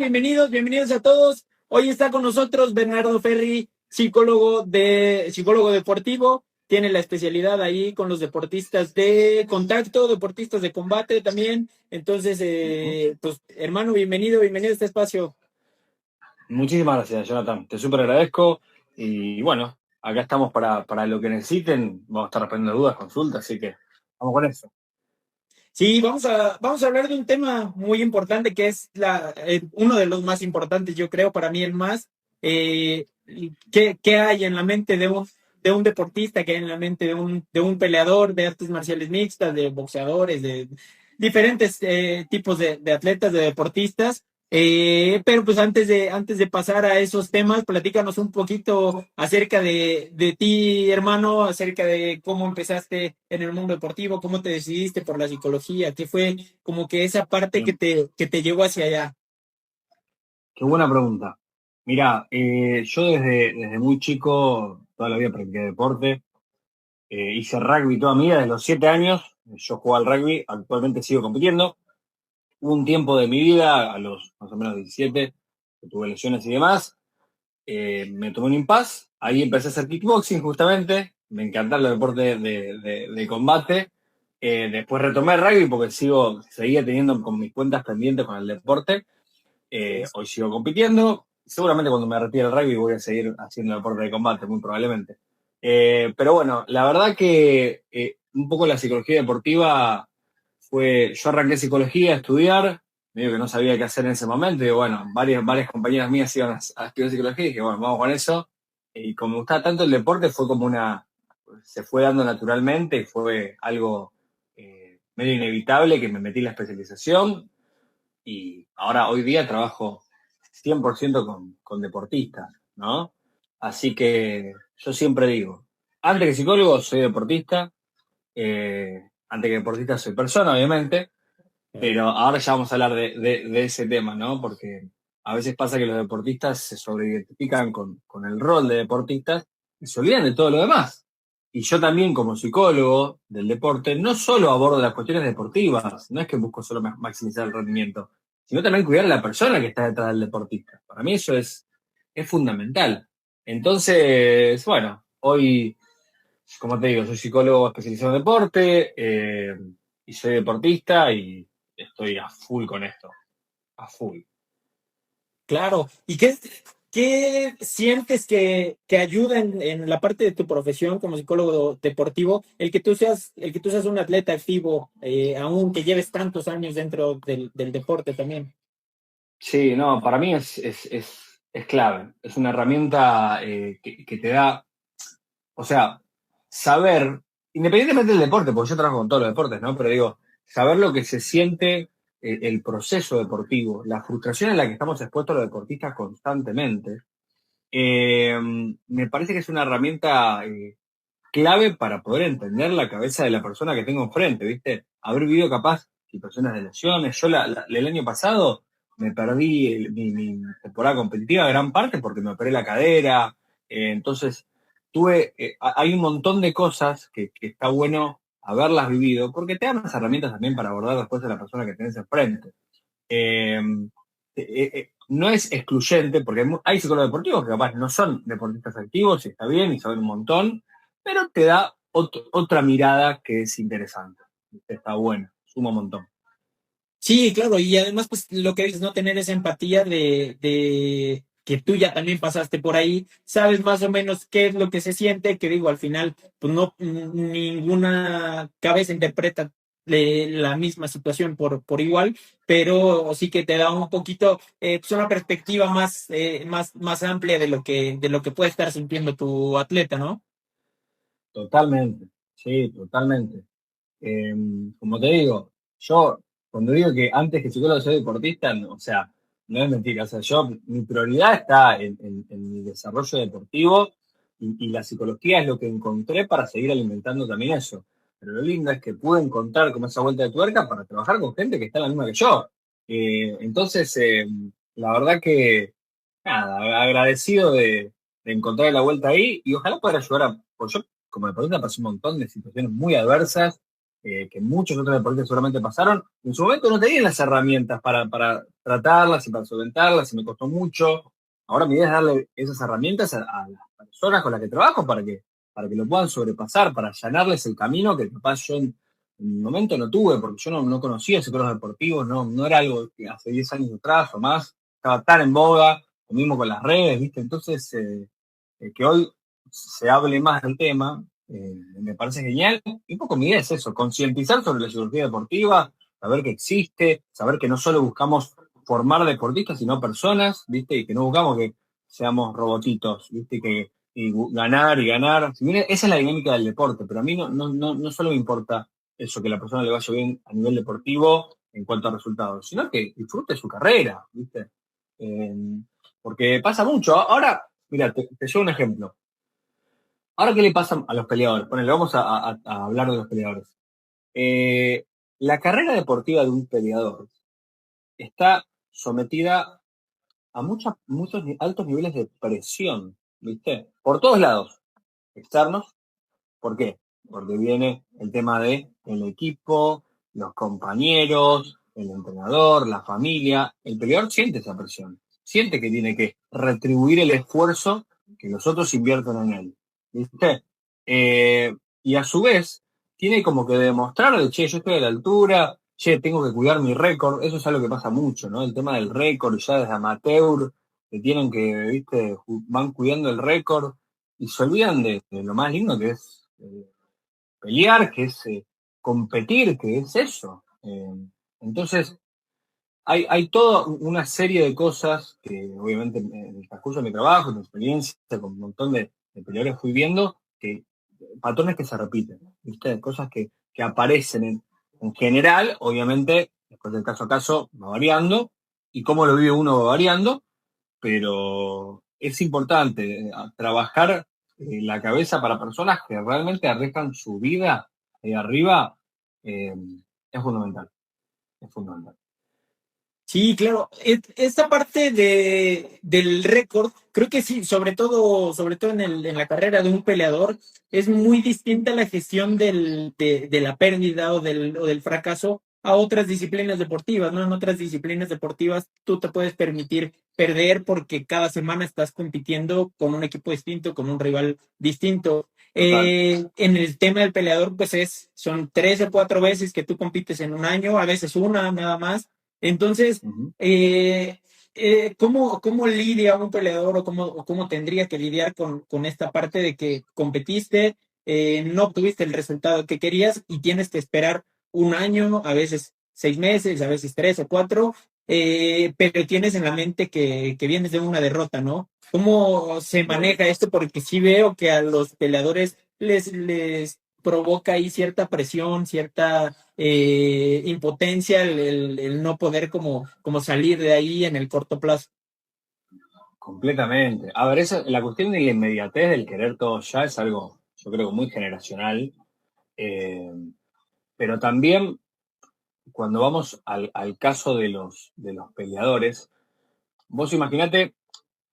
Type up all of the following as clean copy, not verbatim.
Bienvenidos a todos. Hoy está con nosotros Bernardo Ferri, psicólogo deportivo. Tiene la especialidad ahí con los deportistas de contacto, deportistas de combate también. Entonces, pues, hermano, bienvenido a este espacio. Muchísimas gracias, Jonathan. Te súper agradezco. Y bueno, acá estamos para lo que necesiten. Vamos a estar respondiendo dudas, consultas, así que vamos con eso. Sí, vamos a hablar de un tema muy importante que es uno de los más importantes, yo creo, para mí el más. ¿Qué hay en la mente de un deportista, qué hay en la mente de un peleador de artes marciales mixtas, de boxeadores, de diferentes tipos de atletas, de deportistas? Pero pues antes de pasar a esos temas, platícanos un poquito acerca de ti, hermano, acerca de cómo empezaste en el mundo deportivo, cómo te decidiste por la psicología, qué fue como que esa parte Bien, que te llevó hacia allá. qué buena pregunta. Mirá, yo desde muy chico, toda la vida practiqué deporte. Hice rugby toda mi vida, desde los 7 años. Yo jugaba al rugby, actualmente sigo compitiendo. Hubo un tiempo de mi vida, a los más o menos 17, que tuve lesiones y demás. Me tomé un impas, ahí empecé a hacer kickboxing justamente, me encantan los deportes de combate. Después retomé el rugby porque seguía teniendo con mis cuentas pendientes con el deporte. Hoy sigo compitiendo, seguramente cuando me retire el rugby voy a seguir haciendo deporte de combate, muy probablemente. Pero bueno, la verdad que un poco la psicología deportiva yo arranqué psicología a estudiar, medio que no sabía qué hacer en ese momento, y bueno, varias compañeras mías iban a estudiar psicología y dije, bueno, vamos con eso. Y como me gustaba tanto el deporte, se fue dando naturalmente y fue algo medio inevitable que me metí en la especialización y ahora hoy día trabajo 100% con deportistas, ¿no? Así que yo siempre digo, antes que psicólogo soy deportista, antes que deportista soy persona, obviamente, pero ahora ya vamos a hablar de ese tema, ¿no? Porque a veces pasa que los deportistas se sobreidentifican con el rol de deportistas y se olvidan de todo lo demás. Y yo también, como psicólogo del deporte, no solo abordo las cuestiones deportivas, no es que busco solo maximizar el rendimiento, sino también cuidar a la persona que está detrás del deportista. Para mí eso es fundamental. Entonces, bueno, hoy, como te digo, soy psicólogo especializado en deporte y soy deportista y estoy a full con esto, a full. Claro. ¿Qué sientes que ayuda en la parte de tu profesión como psicólogo deportivo, el que tú seas un atleta activo, aún que lleves tantos años dentro del deporte también? Sí, no, para mí es clave. Es una herramienta que te da, o sea, saber, independientemente del deporte, porque yo trabajo con todos los deportes, ¿no? Pero digo, saber lo que se siente el proceso deportivo, la frustración en la que estamos expuestos los deportistas constantemente, me parece que es una herramienta clave para poder entender la cabeza de la persona que tengo enfrente, ¿viste? Haber vivido capaz situaciones de lesiones. Yo el año pasado me perdí mi temporada competitiva gran parte porque me operé la cadera. Entonces, hay un montón de cosas que está bueno haberlas vivido porque te dan las herramientas también para abordar después a la persona que tenés enfrente. Eh, no es excluyente, porque hay psicólogos deportivos que capaz no son deportistas activos y está bien y saben un montón, pero te da otra mirada que es interesante. Está buena, suma un montón. Sí, claro, y además, pues lo que dices, no tener esa empatía de que tú ya también pasaste por ahí, sabes más o menos qué es lo que se siente, que digo, al final, pues no, ninguna cabeza interpreta la misma situación por igual, pero sí que te da un poquito, pues una perspectiva más amplia de lo que puede estar sintiendo tu atleta, ¿no? Totalmente, sí, totalmente. Como te digo, yo cuando digo que antes que psicólogo soy deportista, o sea, no es mentira. O sea, mi prioridad está en mi desarrollo deportivo y la psicología es lo que encontré para seguir alimentando también eso. Pero lo lindo es que pude encontrar como esa vuelta de tuerca para trabajar con gente que está en la misma que yo. Entonces, la verdad que, nada, agradecido de encontrar la vuelta ahí y ojalá poder ayudar pues yo, como deportista, pasé un montón de situaciones muy adversas que muchos otros deportistas seguramente pasaron, en su momento no tenían las herramientas para tratarlas y para solventarlas, y me costó mucho. Ahora mi idea es darle esas herramientas a las personas con las que trabajo para que lo puedan sobrepasar, para allanarles el camino que capaz yo en un momento no tuve, porque yo no conocía psicólogos deportivos, no era algo que hace 10 años atrás o más estaba tan en boga, lo mismo con las redes, ¿viste? Entonces, que hoy se hable más del tema, me parece genial. Y un poco mi idea es eso, concientizar sobre la psicología deportiva, saber que existe, saber que no solo buscamos formar deportistas, sino personas, ¿viste? Y que no buscamos que seamos robotitos, ¿viste? Y ganar y ganar. Si bien esa es la dinámica del deporte, pero a mí no solo me importa eso, que la persona le vaya bien a nivel deportivo en cuanto a resultados, sino que disfrute su carrera, ¿viste? Eh, Porque pasa mucho. Ahora, mira, te llevo un ejemplo. Ahora, ¿qué le pasa a los peleadores? Ponele, vamos a hablar de los peleadores. La carrera deportiva de un peleador está sometida a muchos altos niveles de presión, ¿viste? Por todos lados, externos. ¿Por qué? Porque viene el tema de el equipo, los compañeros, el entrenador, la familia. El peleador siente esa presión, siente que tiene que retribuir el esfuerzo que los otros invierten en él. ¿Viste? Y a su vez, tiene como que demostrarle, che, yo estoy a la altura, che, tengo que cuidar mi récord. Eso es algo que pasa mucho, ¿no? El tema del récord, ya desde amateur, que tienen que, ¿viste? Van cuidando el récord y se olvidan de lo más lindo que es pelear, que es competir, que es eso. Entonces, hay toda una serie de cosas que obviamente en el transcurso de mi trabajo, en mi experiencia, con un montón de peleadores fui viendo, que patrones que se repiten, ¿viste? Cosas que aparecen en general, obviamente, después del caso a caso va variando, y cómo lo vive uno va variando, pero es importante trabajar la cabeza para personas que realmente arriesgan su vida de arriba, eh, es fundamental, es fundamental. Sí, claro. Esta parte del récord, creo que sí, sobre todo en la carrera de un peleador, es muy distinta la gestión de la pérdida o del fracaso a otras disciplinas deportivas, ¿no? En otras disciplinas deportivas tú te puedes permitir perder porque cada semana estás compitiendo con un equipo distinto, con un rival distinto. Total. En el tema del peleador, pues son 3 o 4 veces que tú compites en un año, a veces una nada más. Entonces, Ujú. ¿cómo lidia un peleador o cómo tendría que lidiar con esta parte de que competiste, no obtuviste el resultado que querías y tienes que esperar un año, a veces 6 meses, a veces 3 o 4, pero tienes en la mente que vienes de una derrota, ¿no? ¿Cómo se maneja esto? Porque sí veo que a los peleadores les provoca ahí cierta presión, cierta impotencia el no poder como salir de ahí en el corto plazo. Completamente. A ver, la cuestión de la inmediatez del querer todo ya es algo, yo creo, muy generacional, eh, pero también cuando vamos al caso de los peleadores, vos imaginate,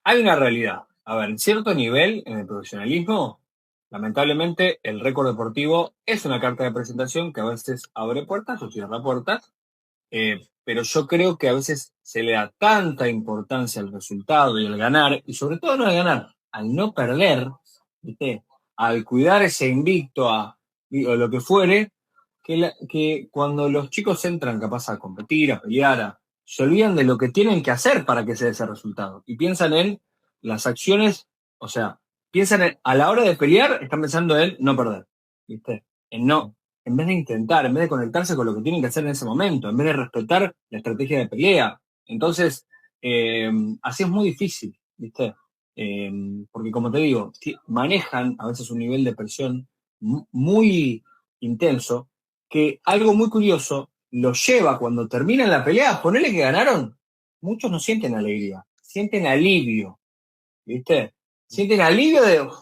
hay una realidad. A ver, en cierto nivel, en el profesionalismo, lamentablemente el récord deportivo es una carta de presentación que a veces abre puertas o cierra puertas, pero yo creo que a veces se le da tanta importancia al resultado y al ganar, y sobre todo no al ganar, al no perder, ¿viste? Al cuidar ese invicto o lo que fuere, que cuando los chicos entran capaz a competir, a pelear, se olvidan de lo que tienen que hacer para que se dé ese resultado y piensan en las acciones, o sea, a la hora de pelear, están pensando en no perder, ¿viste? En no, en vez de intentar, en vez de conectarse con lo que tienen que hacer en ese momento, en vez de respetar la estrategia de pelea. Entonces, así es muy difícil, ¿viste? Eh, Porque como te digo, manejan a veces un nivel de presión muy intenso, que algo muy curioso lo lleva cuando terminan la pelea, ponele que ganaron, muchos no sienten alegría, sienten alivio, ¿viste? Sienten alivio de, "Uf,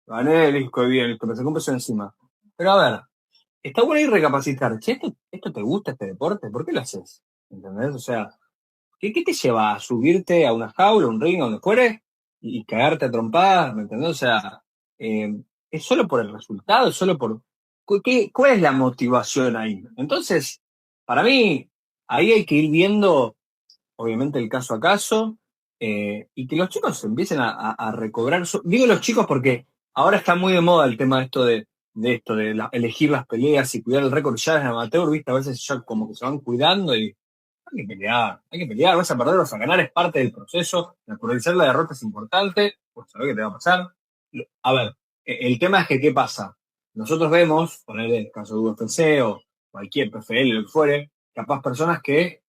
gané, listo, bien, listo, me sacó un peso encima". Pero a ver, está bueno ir recapacitar. Che, ¿esto te gusta, este deporte? ¿Por qué lo haces? ¿Entendés? O sea, ¿qué te lleva a subirte a una jaula, a un ring, a donde fuere, y cagarte a trompadas? ¿Me entendés? O sea, eh, es solo por el resultado, es solo por... ¿cuál es la motivación ahí? Entonces, para mí, ahí hay que ir viendo, obviamente, el caso a caso, y que los chicos empiecen a recobrar. Digo los chicos porque ahora está muy de moda el tema de esto de elegir las peleas y cuidar el récord ya en amateur, ¿viste? A veces ya como que se van cuidando y hay que pelear, vas a perder, vas a ganar, es parte del proceso, naturalizar la derrota es importante, pues sabés qué te va a pasar. A ver, el tema es que, ¿qué pasa? Nosotros vemos, poner el caso de UFC o cualquier PFL, lo que fuere, capaz personas que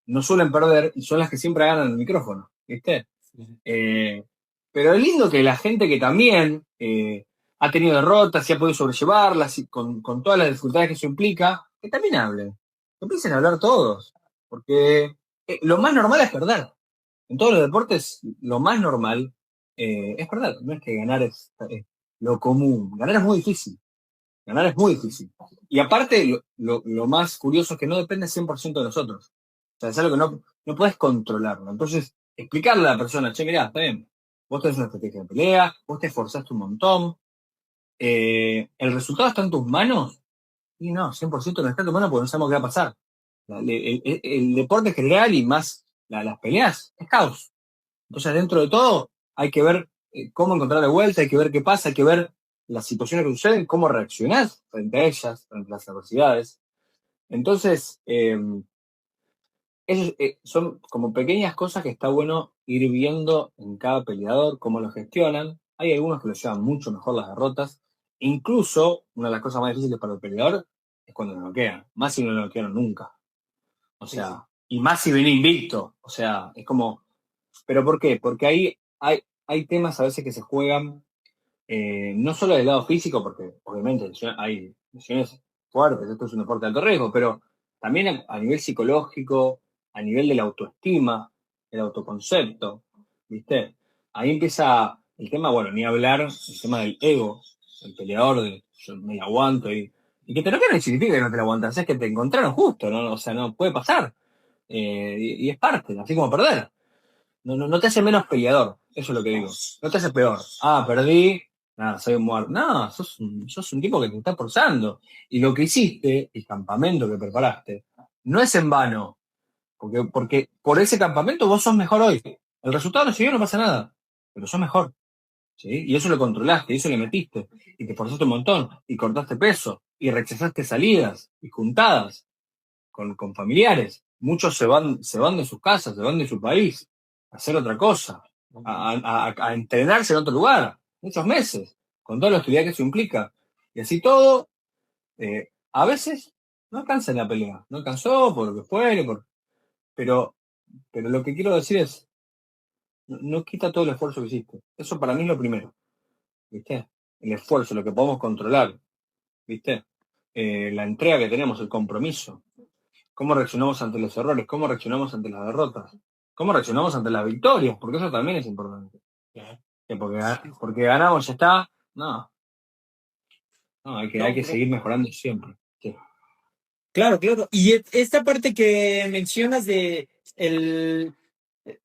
no suelen perder y son las que siempre ganan el micrófono, ¿viste? Eh, pero es lindo que la gente que también ha tenido derrotas y ha podido sobrellevarlas y con todas las dificultades que eso implica, que también hablen, que empiecen a hablar todos, porque lo más normal es perder. En todos los deportes, lo más normal es perder, no es que ganar es lo común, ganar es muy difícil. Ganar es muy difícil. Y aparte, lo más curioso es que no depende 100% de nosotros. O sea, es algo que no puedes controlarlo. Entonces, explicarle a la persona, che, mirá, está bien, vos tenés una estrategia de pelea, vos te esforzaste un montón, el resultado está en tus manos, y no, 100% no está en tus manos porque no sabemos qué va a pasar. El deporte en general y más las peleas es caos. Entonces, dentro de todo, hay que ver cómo encontrar la vuelta, hay que ver qué pasa, hay que ver las situaciones que suceden, cómo reaccionás frente a ellas, frente a las adversidades. Entonces, son como pequeñas cosas que está bueno ir viendo en cada peleador, cómo lo gestionan. Hay algunos que lo llevan mucho mejor las derrotas. Incluso, una de las cosas más difíciles para el peleador es cuando lo noquean. Más si no lo noquearon nunca. O sea, y más si viene invicto. O sea, es como... ¿Pero por qué? Porque ahí hay temas a veces que se juegan, no solo del lado físico, porque obviamente hay lesiones fuertes, esto es un deporte de alto riesgo, pero también a nivel psicológico, a nivel de la autoestima, el autoconcepto, ¿viste? Ahí empieza el tema, bueno, ni hablar, el tema del ego, el peleador de yo me la aguanto y que te lo no significa que no te la aguantas, es que te encontraron justo, ¿no? O sea, no puede pasar. Y es parte, así como perder. No te hace menos peleador, eso es lo que digo. No te hace peor. Ah, perdí, nada, soy un muerto. No, sos un tipo que te está forzando. Y lo que hiciste, el campamento que preparaste, no es en vano. Porque por ese campamento vos sos mejor hoy. El resultado no siguió, no pasa nada. Pero sos mejor. ¿Sí? Y eso lo controlaste, y eso le metiste. Y te esforzaste un montón. Y cortaste peso. Y rechazaste salidas. Y juntadas. Con familiares. Muchos se van de sus casas, se van de su país a hacer otra cosa, a entrenarse en otro lugar, muchos meses, con toda la actividad que eso implica. Y así todo, a veces no alcanza en la pelea, no alcanzó por lo que fuere, pero, pero lo que quiero decir es, no quita todo el esfuerzo que hiciste. Eso para mí es lo primero, ¿viste? El esfuerzo, lo que podemos controlar, ¿viste? La entrega que tenemos, el compromiso. Cómo reaccionamos ante los errores, cómo reaccionamos ante las derrotas, cómo reaccionamos ante las victorias, porque eso también es importante. Que porque ganamos ya está, no, hay que seguir mejorando siempre. Sí. Claro, claro. Y esta parte que mencionas de el,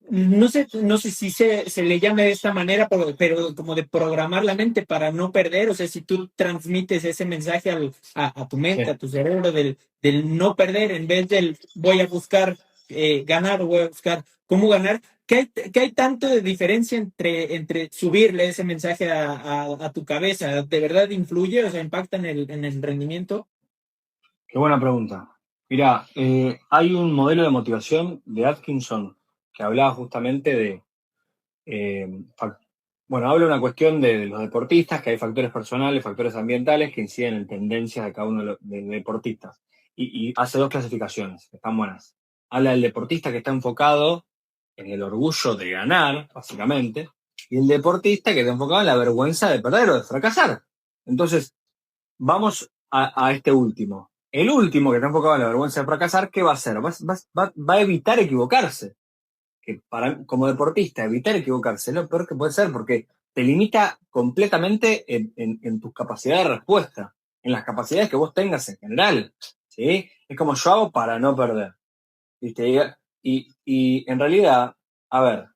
no sé si se le llame de esta manera, pero como de programar la mente para no perder, o sea, si tú transmites ese mensaje a tu mente, Sí. a tu cerebro del no perder, en vez del voy a buscar ganar o voy a buscar cómo ganar, ¿qué hay tanto de diferencia entre subirle ese mensaje a tu cabeza? ¿De verdad influye? O sea, ¿impacta en el rendimiento? Qué buena pregunta. Mira, hay un modelo de motivación de Atkinson que hablaba justamente de, eh, fac- bueno, habla de una cuestión de los deportistas, que hay factores personales, factores ambientales que inciden en tendencias de cada uno de los deportistas. Y hace dos clasificaciones, que están buenas. Habla del deportista que está enfocado en el orgullo de ganar, básicamente, y el deportista que está enfocado en la vergüenza de perder o de fracasar. Entonces, vamos a este último. El último que está enfocado en la vergüenza de fracasar, ¿qué va a hacer? Va a evitar equivocarse que como deportista, evitar equivocarse es lo peor que puede ser porque te limita completamente en tus capacidades de respuesta, en las capacidades que vos tengas en general. ¿Sí? Es como yo hago para no perder. ¿Viste? Y en realidad, a ver,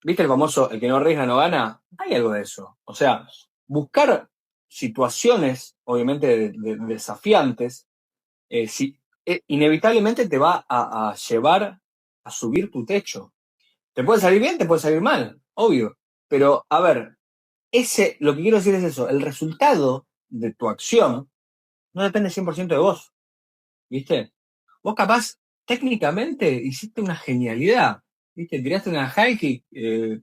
¿viste el famoso el que no arriesga no gana? Hay algo de eso. O sea, buscar situaciones, obviamente, desafiantes, inevitablemente te va a llevar a subir tu techo. Te puede salir bien, te puede salir mal, obvio. Pero, a ver, lo que quiero decir es eso, el resultado de tu acción no depende 100% de vos, ¿viste? Vos capaz, técnicamente, hiciste una genialidad, ¿viste? Tiraste una high kick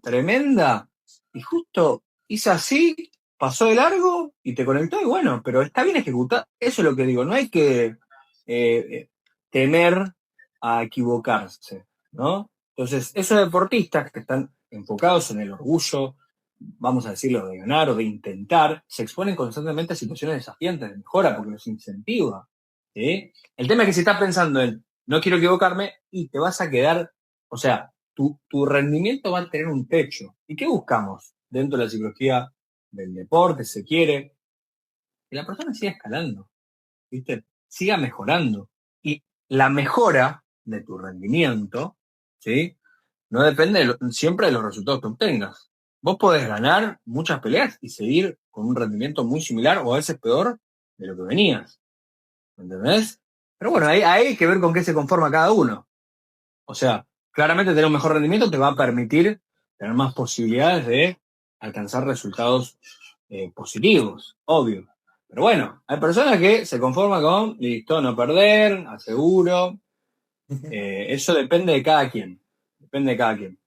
tremenda y justo hizo así, pasó de largo y te conectó y bueno, pero está bien ejecutado. Eso es lo que digo, no hay que temer a equivocarse, ¿no? Entonces, esos deportistas que están enfocados en el orgullo, vamos a decirlo, de ganar o de intentar, se exponen constantemente a situaciones desafiantes de mejora porque los incentiva. ¿Sí? El tema es que si estás pensando en no quiero equivocarme y te vas a quedar, o sea, tu rendimiento va a tener un techo. ¿Y qué buscamos dentro de la psicología del deporte, se quiere? Que la persona siga escalando, ¿viste? Siga mejorando. Y la mejora de tu rendimiento, ¿sí? No depende siempre de los resultados que obtengas. Vos podés ganar muchas peleas y seguir con un rendimiento muy similar o a veces peor de lo que venías. ¿Entendés? Pero bueno, ahí hay que ver con qué se conforma cada uno. O sea, claramente tener un mejor rendimiento te va a permitir tener más posibilidades de alcanzar resultados positivos, obvio. Pero bueno, hay personas que se conforman con, listo, no perder, aseguro. Eso depende de cada quien. Depende de cada quien.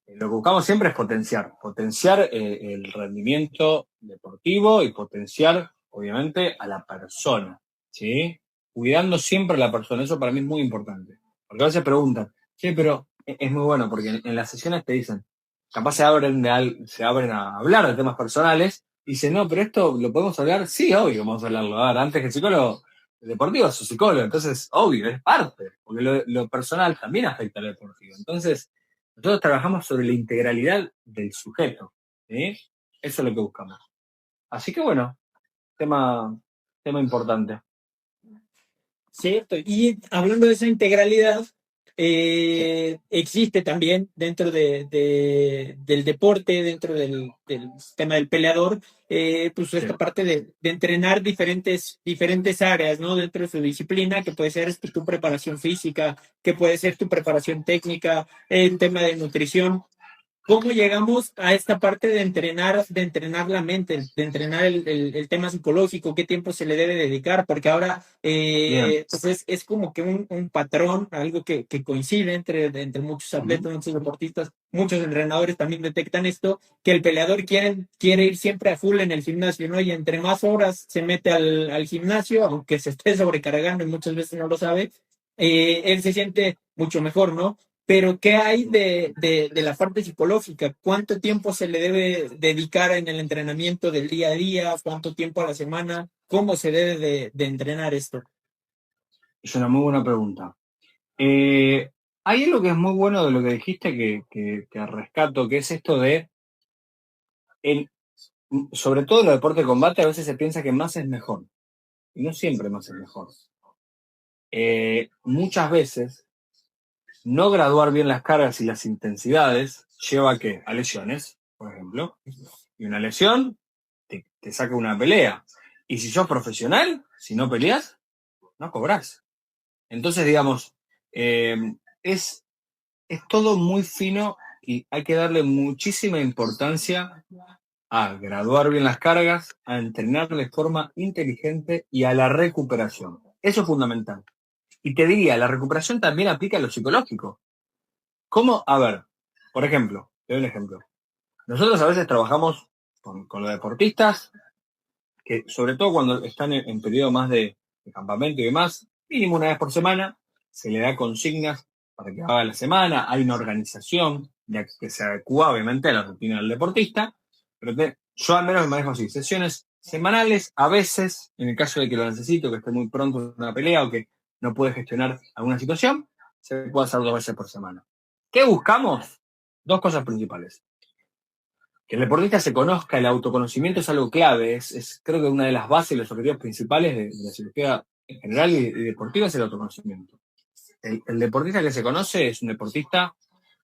Lo que buscamos siempre es potenciar el rendimiento deportivo y potenciar, obviamente, a la persona, ¿sí? Cuidando siempre a la persona, eso para mí es muy importante. Porque a veces preguntan, sí, pero es muy bueno, porque en las sesiones te dicen, capaz se abren a hablar de temas personales, y dicen, no, pero esto lo podemos hablar, sí, obvio, vamos a hablarlo. A ver, antes que el psicólogo deportivo es su psicólogo, entonces, obvio, es parte, porque lo personal también afecta al deportivo. Entonces, nosotros trabajamos sobre la integralidad del sujeto, ¿sí? Eso es lo que buscamos. Así que bueno, tema, tema importante. Cierto. Y hablando de esa integralidad, Sí, existe también dentro del deporte, dentro del tema del peleador, pues sí, esta parte de entrenar diferentes áreas, ¿no? Dentro de su disciplina, que puede ser tu preparación física, que puede ser tu preparación técnica, el tema de nutrición. ¿Cómo llegamos a esta parte de entrenar la mente, de entrenar el tema psicológico? ¿Qué tiempo se le debe dedicar? Porque ahora bien. pues es como que un patrón, algo que coincide entre muchos Ujú. atletas, muchos deportistas, muchos entrenadores también detectan esto, que el peleador quiere ir siempre a full en el gimnasio, ¿no? Y entre más horas se mete al gimnasio, aunque se esté sobrecargando y muchas veces no lo sabe, él se siente mucho mejor, ¿no? Pero ¿qué hay de la parte psicológica? ¿Cuánto tiempo se le debe dedicar en el entrenamiento del día a día? ¿Cuánto tiempo a la semana? ¿Cómo se debe de entrenar esto? Es una muy buena pregunta. Hay algo que es muy bueno de lo que dijiste que rescato, que es esto de, el, sobre todo en los deportes de combate, a veces se piensa que más es mejor. Y no siempre más es mejor. Muchas veces no graduar bien las cargas y las intensidades lleva a qué? A lesiones, por ejemplo. Y una lesión te saca una pelea. Y si sos profesional, si no peleas, no cobrás. Entonces, digamos, eh, es, es todo muy fino y hay que darle muchísima importancia a graduar bien las cargas, a entrenar de forma inteligente y a la recuperación. Eso es fundamental. Y te diría, la recuperación también aplica a lo psicológico. ¿Cómo? A ver, por ejemplo, te doy un ejemplo. Nosotros a veces trabajamos con los deportistas, que sobre todo cuando están en periodo más de campamento y demás, mínimo una vez por semana, se le da consignas para que haga la semana, hay una organización que se adecua obviamente a la rutina del deportista, pero yo al menos me manejo así, sesiones semanales, a veces, en el caso de que lo necesito, que esté muy pronto en una pelea o que no puede gestionar alguna situación, se puede hacer 2 veces por semana. ¿Qué buscamos? Dos cosas principales. Que el deportista se conozca, el autoconocimiento es algo clave, creo que una de las bases y los objetivos principales de la cirugía en general y deportiva es el autoconocimiento. El deportista que se conoce es un deportista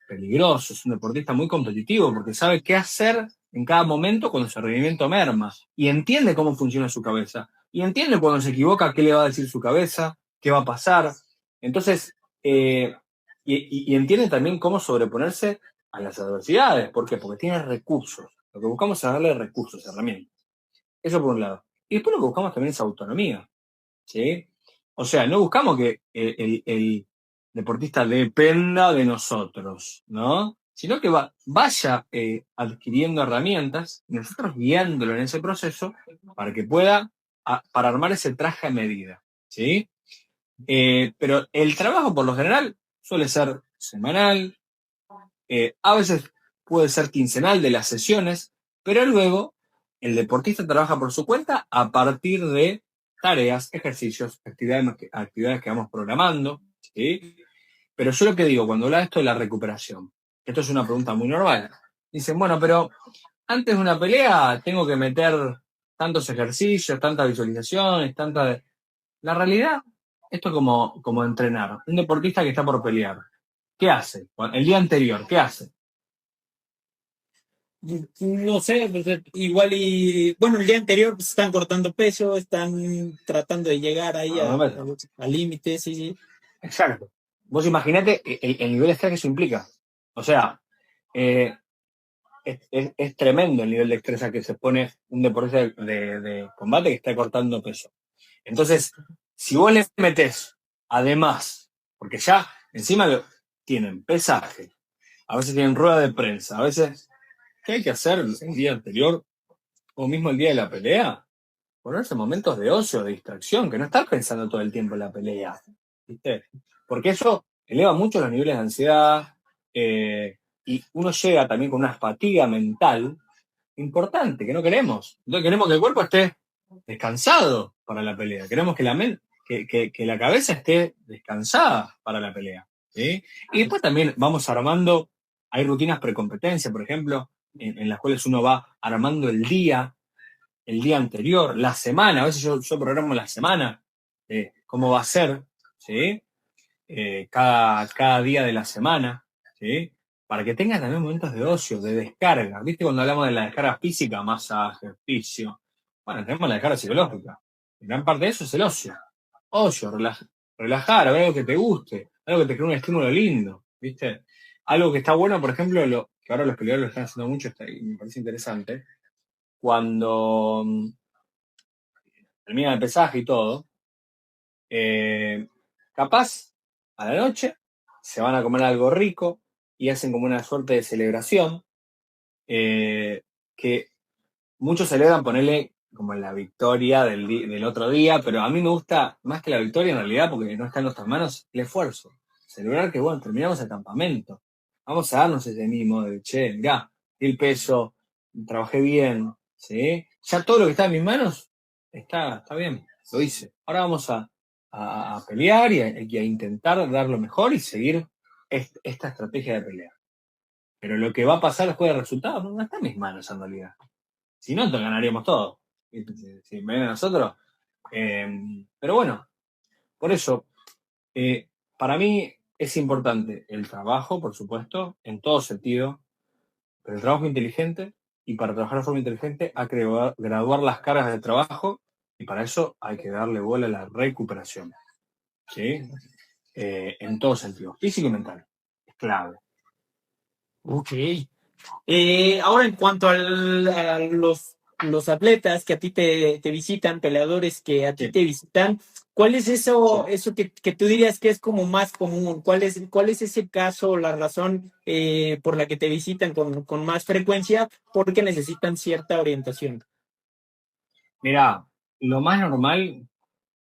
peligroso, es un deportista muy competitivo porque sabe qué hacer en cada momento cuando su rendimiento merma y entiende cómo funciona su cabeza y entiende cuando se equivoca qué le va a decir su cabeza, qué va a pasar. Entonces, y entiende también cómo sobreponerse a las adversidades. ¿Por qué? Porque tiene recursos. Lo que buscamos es darle recursos, herramientas. Eso por un lado. Y después lo que buscamos también es autonomía. ¿Sí? O sea, no buscamos que el deportista dependa de nosotros, ¿no? Sino que vaya adquiriendo herramientas y nosotros guiándolo en ese proceso para que pueda, para armar ese traje a medida, ¿sí? Pero el trabajo, por lo general, suele ser semanal, a veces puede ser quincenal de las sesiones, pero luego el deportista trabaja por su cuenta a partir de tareas, ejercicios, actividades que vamos programando, ¿sí? Pero yo lo que digo, cuando habla de esto de la recuperación, esto es una pregunta muy normal. Dicen, bueno, pero antes de una pelea tengo que meter tantos ejercicios, tantas visualizaciones, tantas... La realidad, esto es como entrenar. Un deportista que está por pelear, ¿qué hace? El día anterior, ¿qué hace? No sé, pues, igual y bueno, el día anterior pues, están cortando peso, están tratando de llegar ahí al límite, sí, sí. Exacto. Vos imaginate el nivel de estrés que eso implica. O sea, eh, es tremendo el nivel de estrés a que se pone un deportista de combate que está cortando peso. Entonces, si vos le metés, además, porque ya encima tienen pesaje, a veces tienen rueda de prensa, a veces, ¿qué hay que hacer el día anterior o mismo el día de la pelea? Ponerse momentos de ocio, de distracción, que no estar pensando todo el tiempo en la pelea, ¿viste? Porque eso eleva mucho los niveles de ansiedad y uno llega también con una fatiga mental importante que no queremos. Entonces queremos que el cuerpo esté descansado para la pelea, queremos que que la cabeza esté descansada para la pelea, ¿sí? Y después también vamos armando, hay rutinas precompetencia, por ejemplo, en las cuales uno va armando el día anterior, la semana, a veces yo programo la semana, cómo va a ser, ¿sí? Cada día de la semana, ¿sí? Para que tengan también momentos de ocio, de descarga. ¿Viste cuando hablamos de la descarga física, masaje, ejercicio? Bueno, tenemos la descarga psicológica. Y gran parte de eso es el ocio. Ocio, relajar, ver algo que te guste, algo que te cree un estímulo lindo, ¿viste? Algo que está bueno, por ejemplo, que ahora los peleadores lo están haciendo mucho, y me parece interesante, cuando termina el pesaje y todo, capaz a la noche se van a comer algo rico y hacen como una suerte de celebración que muchos celebran ponerle como la victoria del otro día, pero a mí me gusta más que la victoria en realidad, porque no está en nuestras manos, el esfuerzo. Celebrar que, bueno, terminamos el campamento. Vamos a darnos ese mimo de, che, mirá, di el peso, trabajé bien, ¿sí? Ya todo lo que está en mis manos está bien, lo hice. Ahora vamos a pelear y a intentar dar lo mejor y seguir esta estrategia de pelea. Pero lo que va a pasar después del resultado no está en mis manos en realidad. Si no, ganaríamos todo. Si me ven a nosotros. Pero bueno, por eso, para mí es importante el trabajo, por supuesto, en todo sentido, pero el trabajo inteligente, y para trabajar de forma inteligente hay que graduar las cargas de trabajo, y para eso hay que darle bola a la recuperación. ¿Sí? En todo sentido, físico y mental. Es clave. Ok. Ahora, en cuanto a los atletas que a ti te visitan, peleadores que a ti Sí. te visitan, ¿cuál es eso, Sí. eso que tú dirías que es como más común? ¿Cuál es ese caso, la razón por la que te visitan con más frecuencia? Porque necesitan cierta orientación. Mirá, lo más normal,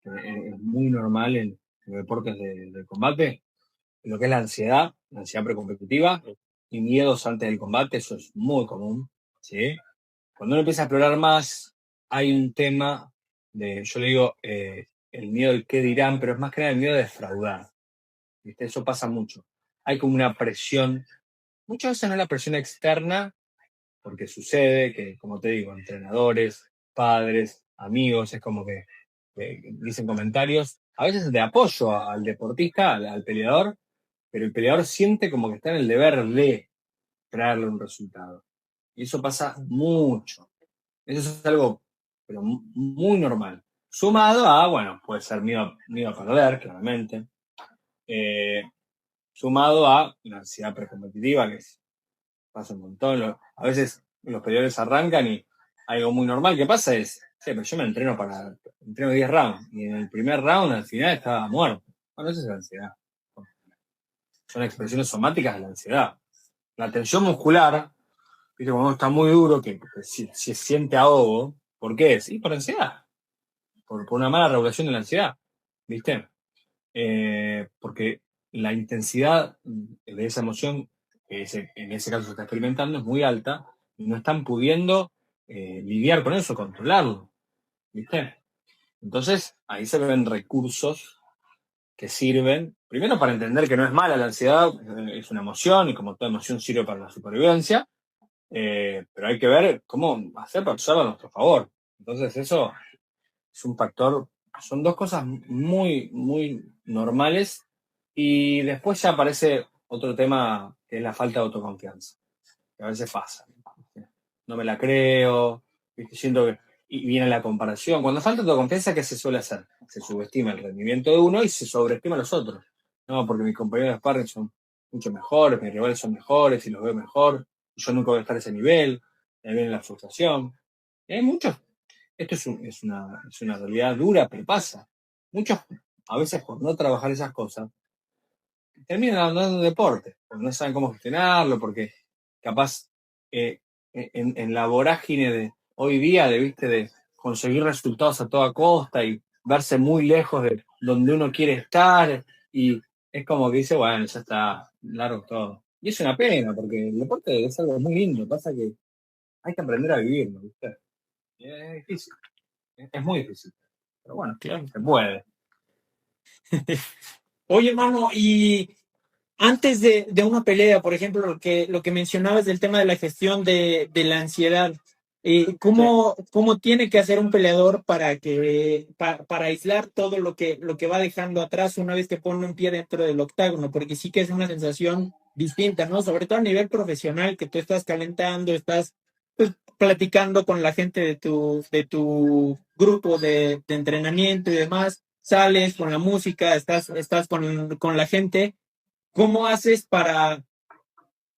es muy normal en los deportes de combate, lo que es la ansiedad precompetitiva y miedos antes del combate, eso es muy común, ¿sí? Cuando uno empieza a explorar más, hay un tema yo le digo, el miedo del qué dirán, pero es más que nada el miedo de defraudar, ¿viste? Eso pasa mucho. Hay como una presión, muchas veces no es la presión externa, porque sucede que, como te digo, entrenadores, padres, amigos, es como que dicen comentarios, a veces de apoyo al deportista, al peleador, pero el peleador siente como que está en el deber de traerle un resultado. Y eso pasa mucho. Eso es algo, pero muy normal. Sumado a, bueno, puede ser miedo a perder, claramente. Sumado a la ansiedad precompetitiva, que pasa un montón. A veces los peleadores arrancan y algo muy normal que pasa es, sí, pero yo me entreno 10 rounds, y en el primer round al final estaba muerto. Bueno, eso es la ansiedad. Son expresiones somáticas de la ansiedad. La tensión muscular, viste, cuando uno está muy duro, que se siente ahogo, ¿por qué? Sí, por ansiedad. Por una mala regulación de la ansiedad, ¿viste? Porque la intensidad de esa emoción, en ese caso se está experimentando, es muy alta y no están pudiendo lidiar con eso, controlarlo, ¿viste? Entonces, ahí se ven recursos que sirven, primero para entender que no es mala la ansiedad, es una emoción y como toda emoción sirve para la supervivencia, pero hay que ver cómo hacer para usarla a nuestro favor. Entonces, eso es un factor, son dos cosas muy, muy normales y después ya aparece otro tema que es la falta de autoconfianza, que a veces pasa. No me la creo, ¿viste? Siento que, y viene la comparación. Cuando falta autoconfianza, ¿qué se suele hacer? Se subestima el rendimiento de uno y se sobreestima a los otros. No, porque mis compañeros de sparring son mucho mejores, mis rivales son mejores y los veo mejor, y yo nunca voy a estar a ese nivel, ahí viene la frustración. Y hay muchos, esto es una realidad dura, pero pasa. Muchos, a veces por no trabajar esas cosas, terminan abandonando el deporte, porque no saben cómo gestionarlo, porque capaz en la vorágine de hoy día, ¿viste? De conseguir resultados a toda costa y verse muy lejos de donde uno quiere estar, y es como que dice, bueno, ya está, largo todo. Y es una pena, porque el deporte es algo muy lindo, pasa que hay que aprender a vivirlo, ¿viste? Y es difícil, es muy difícil. Pero bueno, Claro. se puede. Oye, hermano, y antes de una pelea, por ejemplo, lo que mencionabas del tema de la gestión de la ansiedad, Sí. ¿cómo tiene que hacer un peleador para aislar todo lo que va dejando atrás una vez que pone un pie dentro del octágono? Porque sí que es una sensación distinta, ¿no? Sobre todo a nivel profesional, que tú estás calentando, estás pues, platicando con la gente de tu grupo de entrenamiento y demás, sales con la música, estás con la gente. ¿Cómo haces para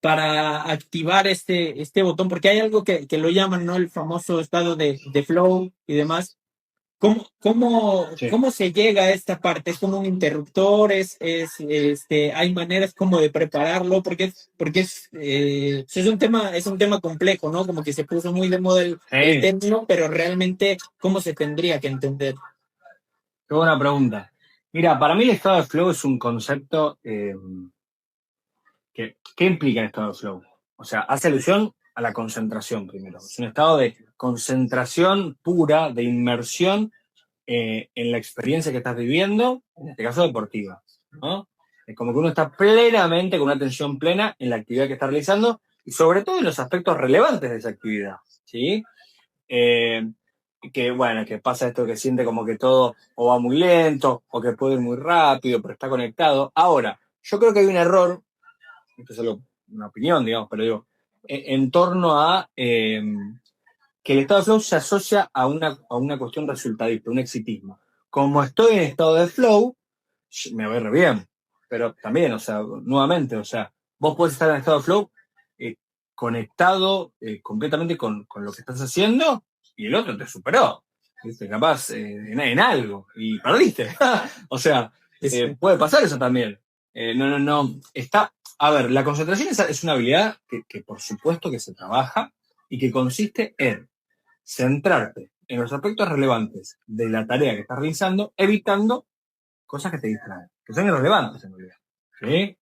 activar este botón? Porque hay algo que lo llaman, ¿no? El famoso estado de flow y demás. ¿Cómo, cómo, Sí. cómo se llega a esta parte? ¿Es como un interruptor? ¿Hay maneras como de prepararlo? Porque es un tema complejo, ¿no? Como que se puso muy de moda el Sí, término, pero realmente, ¿cómo se tendría que entender? qué buena pregunta. Mira, para mí el estado de flow es un concepto ¿qué implica el estado de flow? O sea, hace alusión a la concentración primero. Es un estado de concentración pura, de inmersión en la experiencia que estás viviendo, en este caso deportiva, ¿no? Es como que uno está plenamente, con una atención plena en la actividad que está realizando y sobre todo en los aspectos relevantes de esa actividad, ¿sí? Eh, que bueno, que pasa esto que siente como que todo o va muy lento o que puede ir muy rápido, pero está conectado. Ahora, yo creo que hay un error, esto es solo una opinión, digamos, pero digo, en torno a que el estado de flow se asocia a una cuestión resultadista, un exitismo. Como estoy en estado de flow, me voy re bien, pero también, o sea, nuevamente, o sea, vos podés estar en estado de flow eh, conectado completamente con lo que estás haciendo y el otro te superó, ¿viste? Capaz en algo y perdiste. O sea, puede pasar eso también. No, no, no. A ver, la concentración es una habilidad que por supuesto que se trabaja y que consiste en centrarte en los aspectos relevantes de la tarea que estás realizando, evitando cosas que te distraen, que son irrelevantes en realidad. ¿Sí?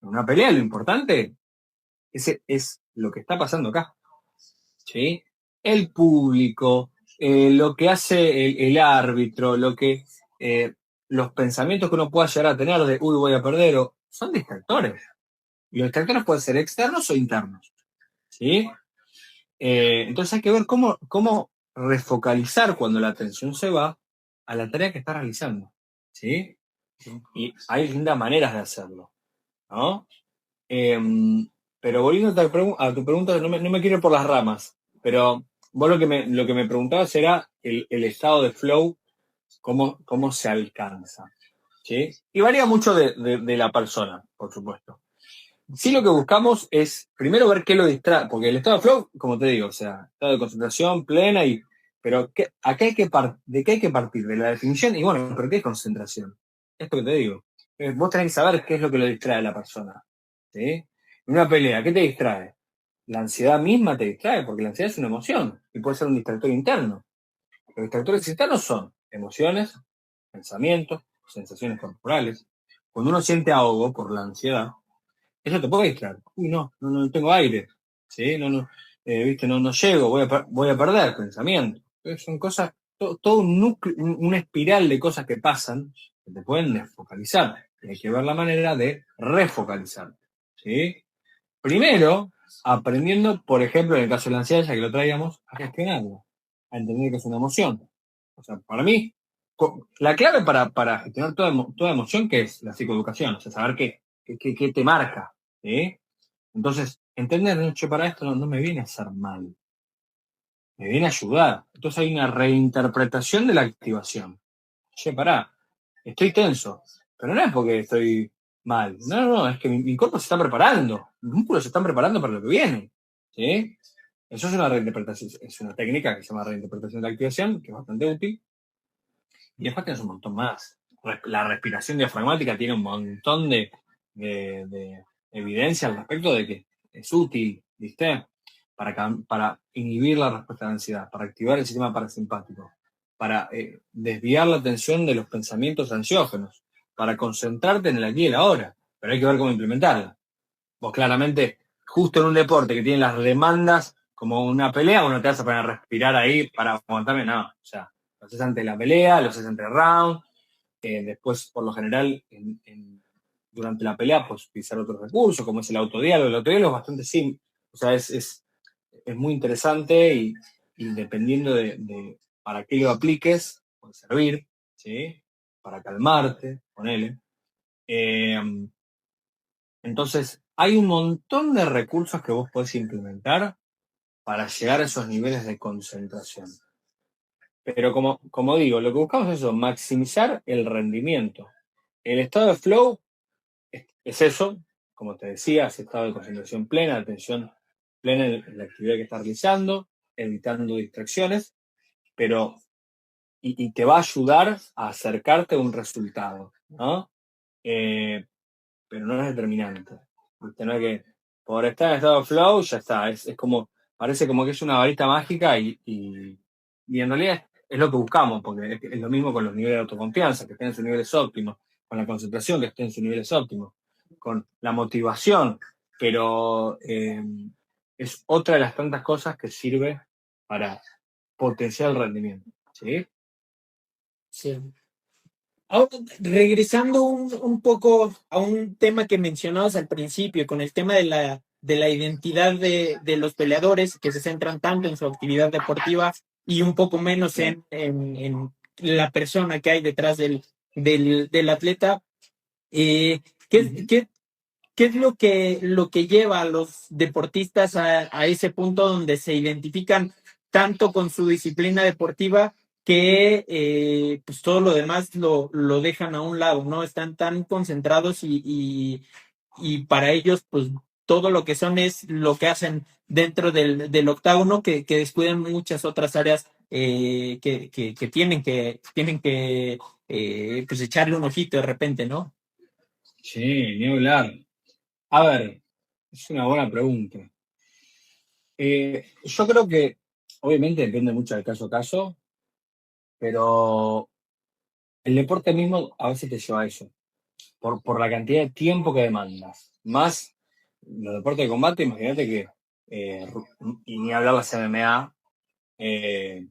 En una pelea lo importante es lo que está pasando acá. ¿Sí? El público, lo que hace el árbitro, eh, los pensamientos que uno pueda llegar a tener de, uy, voy a perder, son distractores. Y los distractores pueden ser externos o internos. ¿Sí? Entonces hay que ver cómo refocalizar cuando la atención se va a la tarea que está realizando. ¿Sí? Y hay distintas maneras de hacerlo, ¿no? Pero volviendo a tu pregunta, no me quiero ir por las ramas, pero vos lo que me preguntabas era el estado de flow, cómo se alcanza. ¿Sí? Y varía mucho de la persona, por supuesto. Sí, lo que buscamos es primero ver qué lo distrae, porque el estado de flow, como te digo, o sea, estado de concentración plena, pero acá ¿de qué hay que partir? De la definición, y bueno, ¿pero qué es concentración? Esto que te digo. Vos tenés que saber qué es lo que lo distrae a la persona. ¿Sí? En una pelea, ¿qué te distrae? La ansiedad misma te distrae, porque la ansiedad es una emoción y puede ser un distractor interno. Los distractores internos son emociones, pensamientos, sensaciones corporales. Cuando uno siente ahogo por la ansiedad, eso te puede distraer. Uy, no tengo aire. ¿Sí? Viste, no llego, voy a perder pensamiento. Son cosas, todo un núcleo, una espiral de cosas que pasan que te pueden desfocalizar. Y hay que ver la manera de refocalizar. ¿Sí? Primero, aprendiendo, por ejemplo, en el caso de la ansiedad, ya que lo traíamos, a gestionarlo, a entender que es una emoción. O sea, para mí, la clave para gestionar toda emoción, que es la psicoeducación, o sea, saber qué te marca. ¿Sí? Entonces, entender, no, che, para esto no me viene a hacer mal, me viene a ayudar. Entonces hay una reinterpretación de la activación. Che, pará, estoy tenso, pero no es porque estoy mal. No, es que mi cuerpo se está preparando, mis músculos se están preparando para lo que viene. ¿Sí? Eso es una reinterpretación, es una técnica que se llama reinterpretación de la activación, que es bastante útil. Y después tienes un montón más. La respiración diafragmática tiene un montón de evidencia al respecto de que es útil, ¿viste? Para inhibir la respuesta a la ansiedad, para activar el sistema parasimpático, para desviar la atención de los pensamientos ansiógenos, para concentrarte en el aquí y el ahora. Pero hay que ver cómo implementarla. Vos claramente, justo en un deporte que tiene las demandas como una pelea, vos no te vas a poner a respirar ahí para aguantarme, no. O sea, lo haces antes de la pelea, lo haces entre rounds, después, por lo general, durante la pelea, pues utilizar otros recursos, como es el autodiálogo. El autodiálogo es bastante simple, o sea, es muy interesante y dependiendo de para qué lo apliques, puede servir, ¿sí? Para calmarte, ponele. Eh, entonces, hay un montón de recursos que vos podés implementar para llegar a esos niveles de concentración. Pero como digo, lo que buscamos es eso, maximizar el rendimiento. El estado de flow es eso, como te decía, ese estado de concentración plena, atención plena en la actividad que estás realizando, evitando distracciones, pero y te va a ayudar a acercarte a un resultado, ¿no? Pero no es determinante. ¿Viste? No es que por estar en estado de flow ya está. Es como, parece como que es una varita mágica y en realidad es lo que buscamos, porque es lo mismo con los niveles de autoconfianza, que estén en sus niveles óptimos, con la concentración, que estén en sus niveles óptimos, con la motivación, pero es otra de las tantas cosas que sirve para potenciar el rendimiento. ¿Sí? Sí. Ahora, regresando un poco a un tema que mencionabas al principio, con el tema de la identidad de los peleadores, que se centran tanto en su actividad deportiva y un poco menos en la persona que hay detrás del atleta. Eh, ¿qué, Ujú. qué, qué es lo que lleva a los deportistas a ese punto donde se identifican tanto con su disciplina deportiva que pues todo lo demás lo dejan a un lado, ¿no? Están tan concentrados y para ellos, pues todo lo que son es lo que hacen dentro del octágono que descuidan muchas otras áreas que tienen que pues echarle un ojito de repente, ¿no? Sí, ni hablar. A ver, es una buena pregunta. Yo creo que obviamente depende mucho del caso a caso, pero el deporte mismo a veces te lleva a eso, por la cantidad de tiempo que demandas. Más los deportes de combate, imagínate que, y ni hablar las MMA,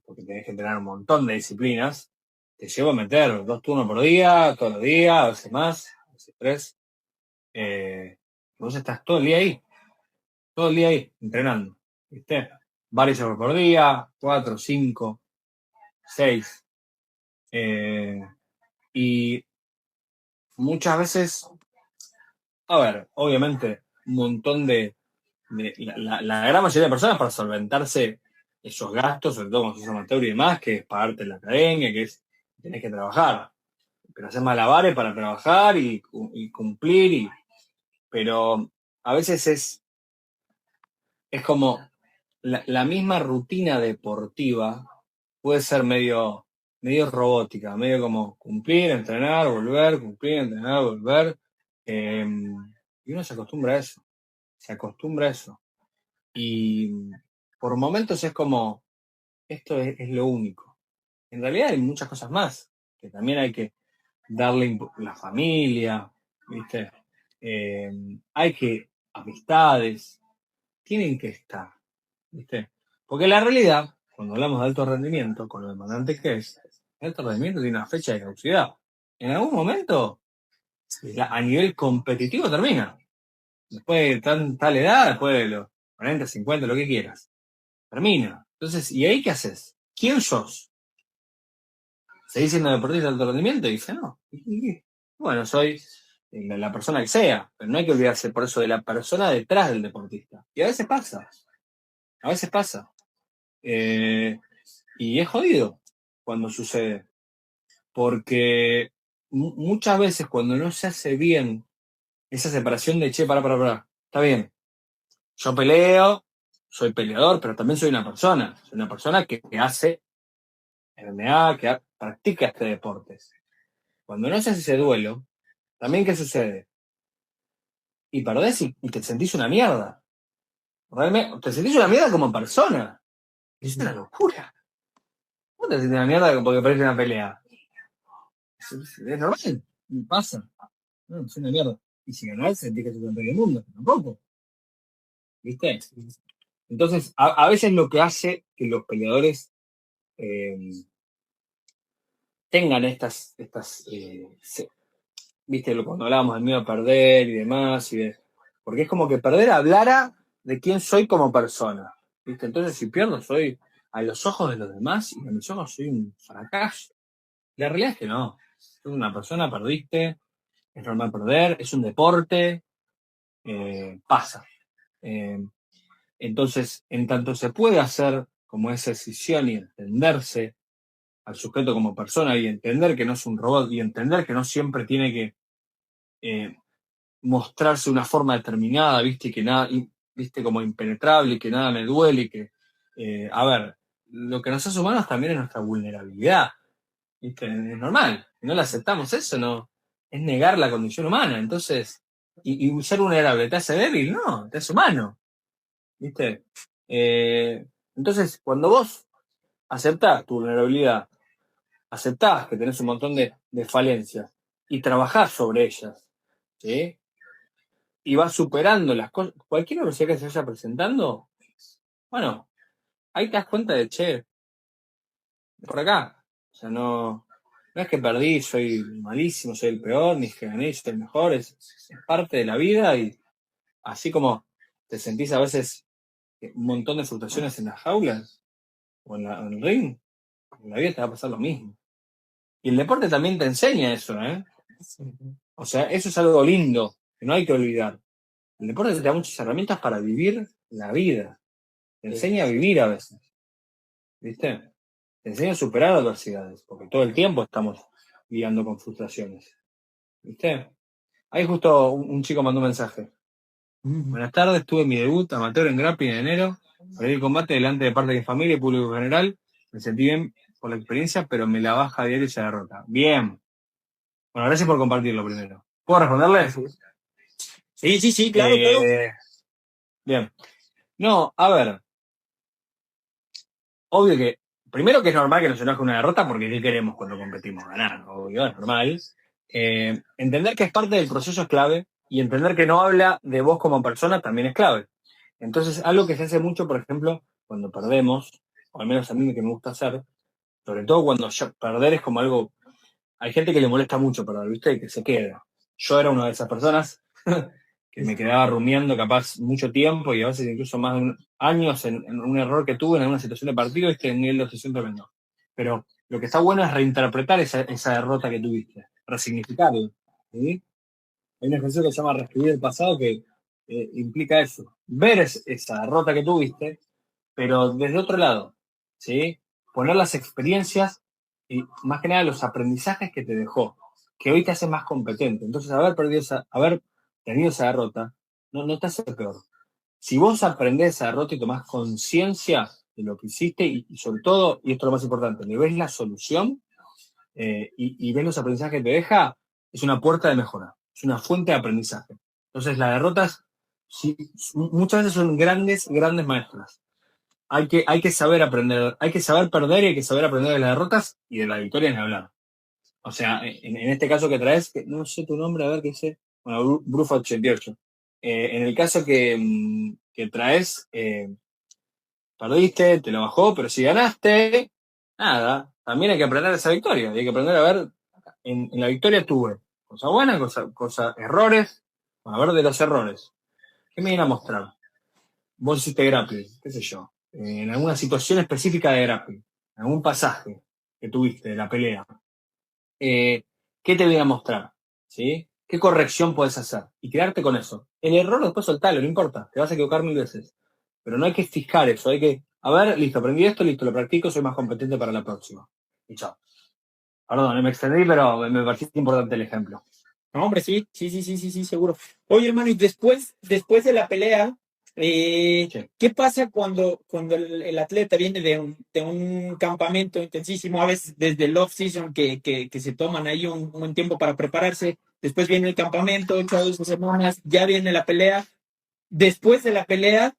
porque tenés que entrenar un montón de disciplinas, te lleva a meter 2 turnos por día, todos los días, a veces más, a veces tres. Vos estás todo el día ahí, entrenando, ¿viste? Varias horas por día, 4, 5, 6. Y muchas veces, a ver, obviamente, un montón la gran mayoría de personas para solventarse esos gastos, sobre todo cuando sos amateur y demás, que es pagarte la academia, que es tenés que trabajar. Pero hacer malabares para trabajar y cumplir, pero a veces es como la misma rutina deportiva puede ser medio robótica, medio como cumplir, entrenar, volver, cumplir, entrenar, volver. Y uno se acostumbra a eso, se acostumbra a eso. Y por momentos es como, esto es lo único. En realidad hay muchas cosas más, que también hay que darle la familia, ¿viste? Hay que, amistades, tienen que estar, ¿viste? Porque la realidad, cuando hablamos de alto rendimiento, con lo demandante que es, el alto rendimiento tiene una fecha de caducidad. En algún momento, a nivel competitivo termina. Después de tal edad, después de los 40, 50, lo que quieras. Termina. Entonces, ¿y ahí qué haces? ¿Quién sos? ¿Seguís siendo deportista de alto rendimiento? Y dice, no. Bueno, soy la persona que sea, pero no hay que olvidarse por eso de la persona detrás del deportista. Y a veces pasa. A veces pasa. Y es jodido cuando sucede. Porque muchas veces cuando no se hace bien esa separación de, che, para. Está bien. Yo peleo, soy peleador, pero también soy una persona. Soy una persona que hace MMA, que practica este deporte. Cuando no se hace ese duelo, también ¿qué sucede? Y perdés y te sentís una mierda. Realmente, te sentís una mierda como persona. Es una locura. ¿Cómo te sentís una mierda porque perdiste una pelea? Es normal. Pasa. No, es una mierda. Y si ganás, sentís que sos campeón del mundo. Tampoco. ¿Viste? Entonces, a veces lo que hace que los peleadores tengan viste, cuando hablábamos del miedo a perder y demás, porque es como que perder hablara de quién soy como persona, ¿viste? Entonces, si pierdo, soy a los ojos de los demás y a mis ojos soy un fracaso. La realidad es que no. Sos una persona, perdiste, es normal perder, es un deporte, pasa. Entonces, en tanto se puede hacer como esa decisión y entenderse al sujeto como persona y entender que no es un robot y entender que no siempre tiene que mostrarse de una forma determinada, viste, y que nada, viste, como impenetrable y que nada me duele y que, a ver, lo que nos hace humanos también es nuestra vulnerabilidad, viste, es normal, si no la aceptamos eso, no, es negar la condición humana, entonces, y ser vulnerable, ¿te hace débil? No, te hace humano, viste. Entonces, cuando vos aceptás tu vulnerabilidad, aceptás que tenés un montón de falencias y trabajás sobre ellas, ¿sí? Y vas superando las cosas, cualquier universidad que se vaya presentando, bueno, ahí te das cuenta de, che, por acá. O sea, no es que perdí, soy malísimo, soy el peor, ni que gané, soy el mejor, es parte de la vida y así como te sentís a veces un montón de frustraciones en las jaulas o en el ring, en la vida te va a pasar lo mismo. Y el deporte también te enseña eso, ¿eh? O sea, eso es algo lindo, que no hay que olvidar. El deporte te da muchas herramientas para vivir la vida. Te enseña a vivir a veces, ¿viste? Te enseña a superar adversidades, porque todo el tiempo estamos lidiando con frustraciones, ¿viste? Ahí justo un chico mandó un mensaje. Buenas tardes, tuve mi debut amateur en grappling en enero. Perdí el combate delante de parte de mi familia y público general. Me sentí bien por la experiencia, pero me la baja a diario y se derrota. Bien. Bueno, gracias por compartirlo primero. ¿Puedo responderle? Sí, claro, claro. Bien. No, a ver. Obvio que, primero que es normal que nos enoje una derrota, porque ¿qué queremos cuando competimos? Ganar, obvio, es normal. Entender que es parte del proceso es clave, y entender que no habla de vos como persona también es clave. Entonces, algo que se hace mucho, por ejemplo, cuando perdemos, o al menos a mí que me gusta hacer, sobre todo cuando ya perder es como algo, hay gente que le molesta mucho perder, ¿viste? Y que se queda. Yo era una de esas personas que me quedaba rumiando capaz mucho tiempo y a veces incluso más de años en un error que tuve en alguna situación de partido, es que en nivel de obsesión tremendo. Pero lo que está bueno es reinterpretar esa derrota que tuviste, resignificarlo. ¿Sí? Hay un ejercicio que se llama reescribir el pasado que implica eso. Ver esa derrota que tuviste, pero desde otro lado, ¿sí? Poner las experiencias y más que nada los aprendizajes que te dejó, que hoy te hace más competente. Entonces, haber tenido esa derrota, no te hace peor. Si vos aprendés esa derrota y tomás conciencia de lo que hiciste y sobre todo, y esto es lo más importante, le ves la solución y ves los aprendizajes que te deja, es una puerta de mejora, es una fuente de aprendizaje. Entonces, las derrotas sí, muchas veces son grandes, grandes maestras. Hay que saber aprender, hay que saber perder y hay que saber aprender de las derrotas y de las victorias ni hablar. O sea, en este caso que traes, que no sé tu nombre, a ver qué dice, bueno, Brufa 88. En el caso que traes, perdiste, te lo bajó, pero si ganaste, nada, también hay que aprender de esa victoria. Y hay que aprender a ver, en la victoria tuve cosas buenas, cosas, errores, a ver de los errores. ¿Qué me viene a mostrar? Vos hiciste grappling, qué sé yo, en alguna situación específica de grappling, en algún pasaje que tuviste de la pelea, ¿qué te viene a mostrar? ¿Sí? ¿Qué corrección puedes hacer? Y quedarte con eso. El error después soltalo, no importa, te vas a equivocar 1000 veces. Pero no hay que fijar eso, hay que, a ver, listo, aprendí esto, listo, lo practico, soy más competente para la próxima. Y chao. Perdón, me extendí, pero me pareció importante el ejemplo. No, hombre, sí, sí, sí, sí, sí, sí, seguro. Oye, hermano, y después de la pelea, Sí. ¿qué pasa cuando el atleta viene de un campamento intensísimo, a veces desde el off-season que se toman ahí un buen tiempo para prepararse, después viene el campamento, 8 o 12 semanas, ya viene la pelea, después de la pelea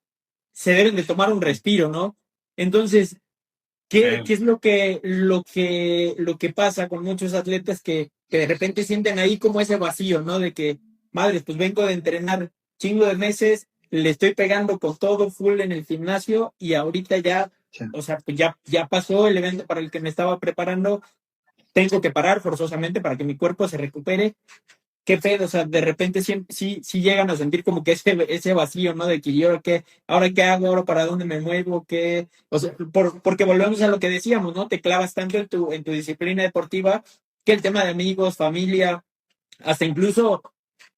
se deben de tomar un respiro, ¿no? Entonces, ¿qué es lo que pasa con muchos atletas que de repente sienten ahí como ese vacío, ¿no? De que, madre, pues vengo de entrenar chingo de meses, le estoy pegando con todo full en el gimnasio y ahorita ya, Sí. o sea, pues ya pasó el evento para el que me estaba preparando, tengo que parar forzosamente para que mi cuerpo se recupere. ¿Qué pedo? O sea, de repente sí llegan a sentir como que ese vacío, ¿no? De que yo, ¿ahora qué hago? ¿Ahora para dónde me muevo? ¿Qué? O sea, porque volvemos a lo que decíamos, ¿no? Te clavas tanto en tu disciplina deportiva que el tema de amigos, familia, hasta incluso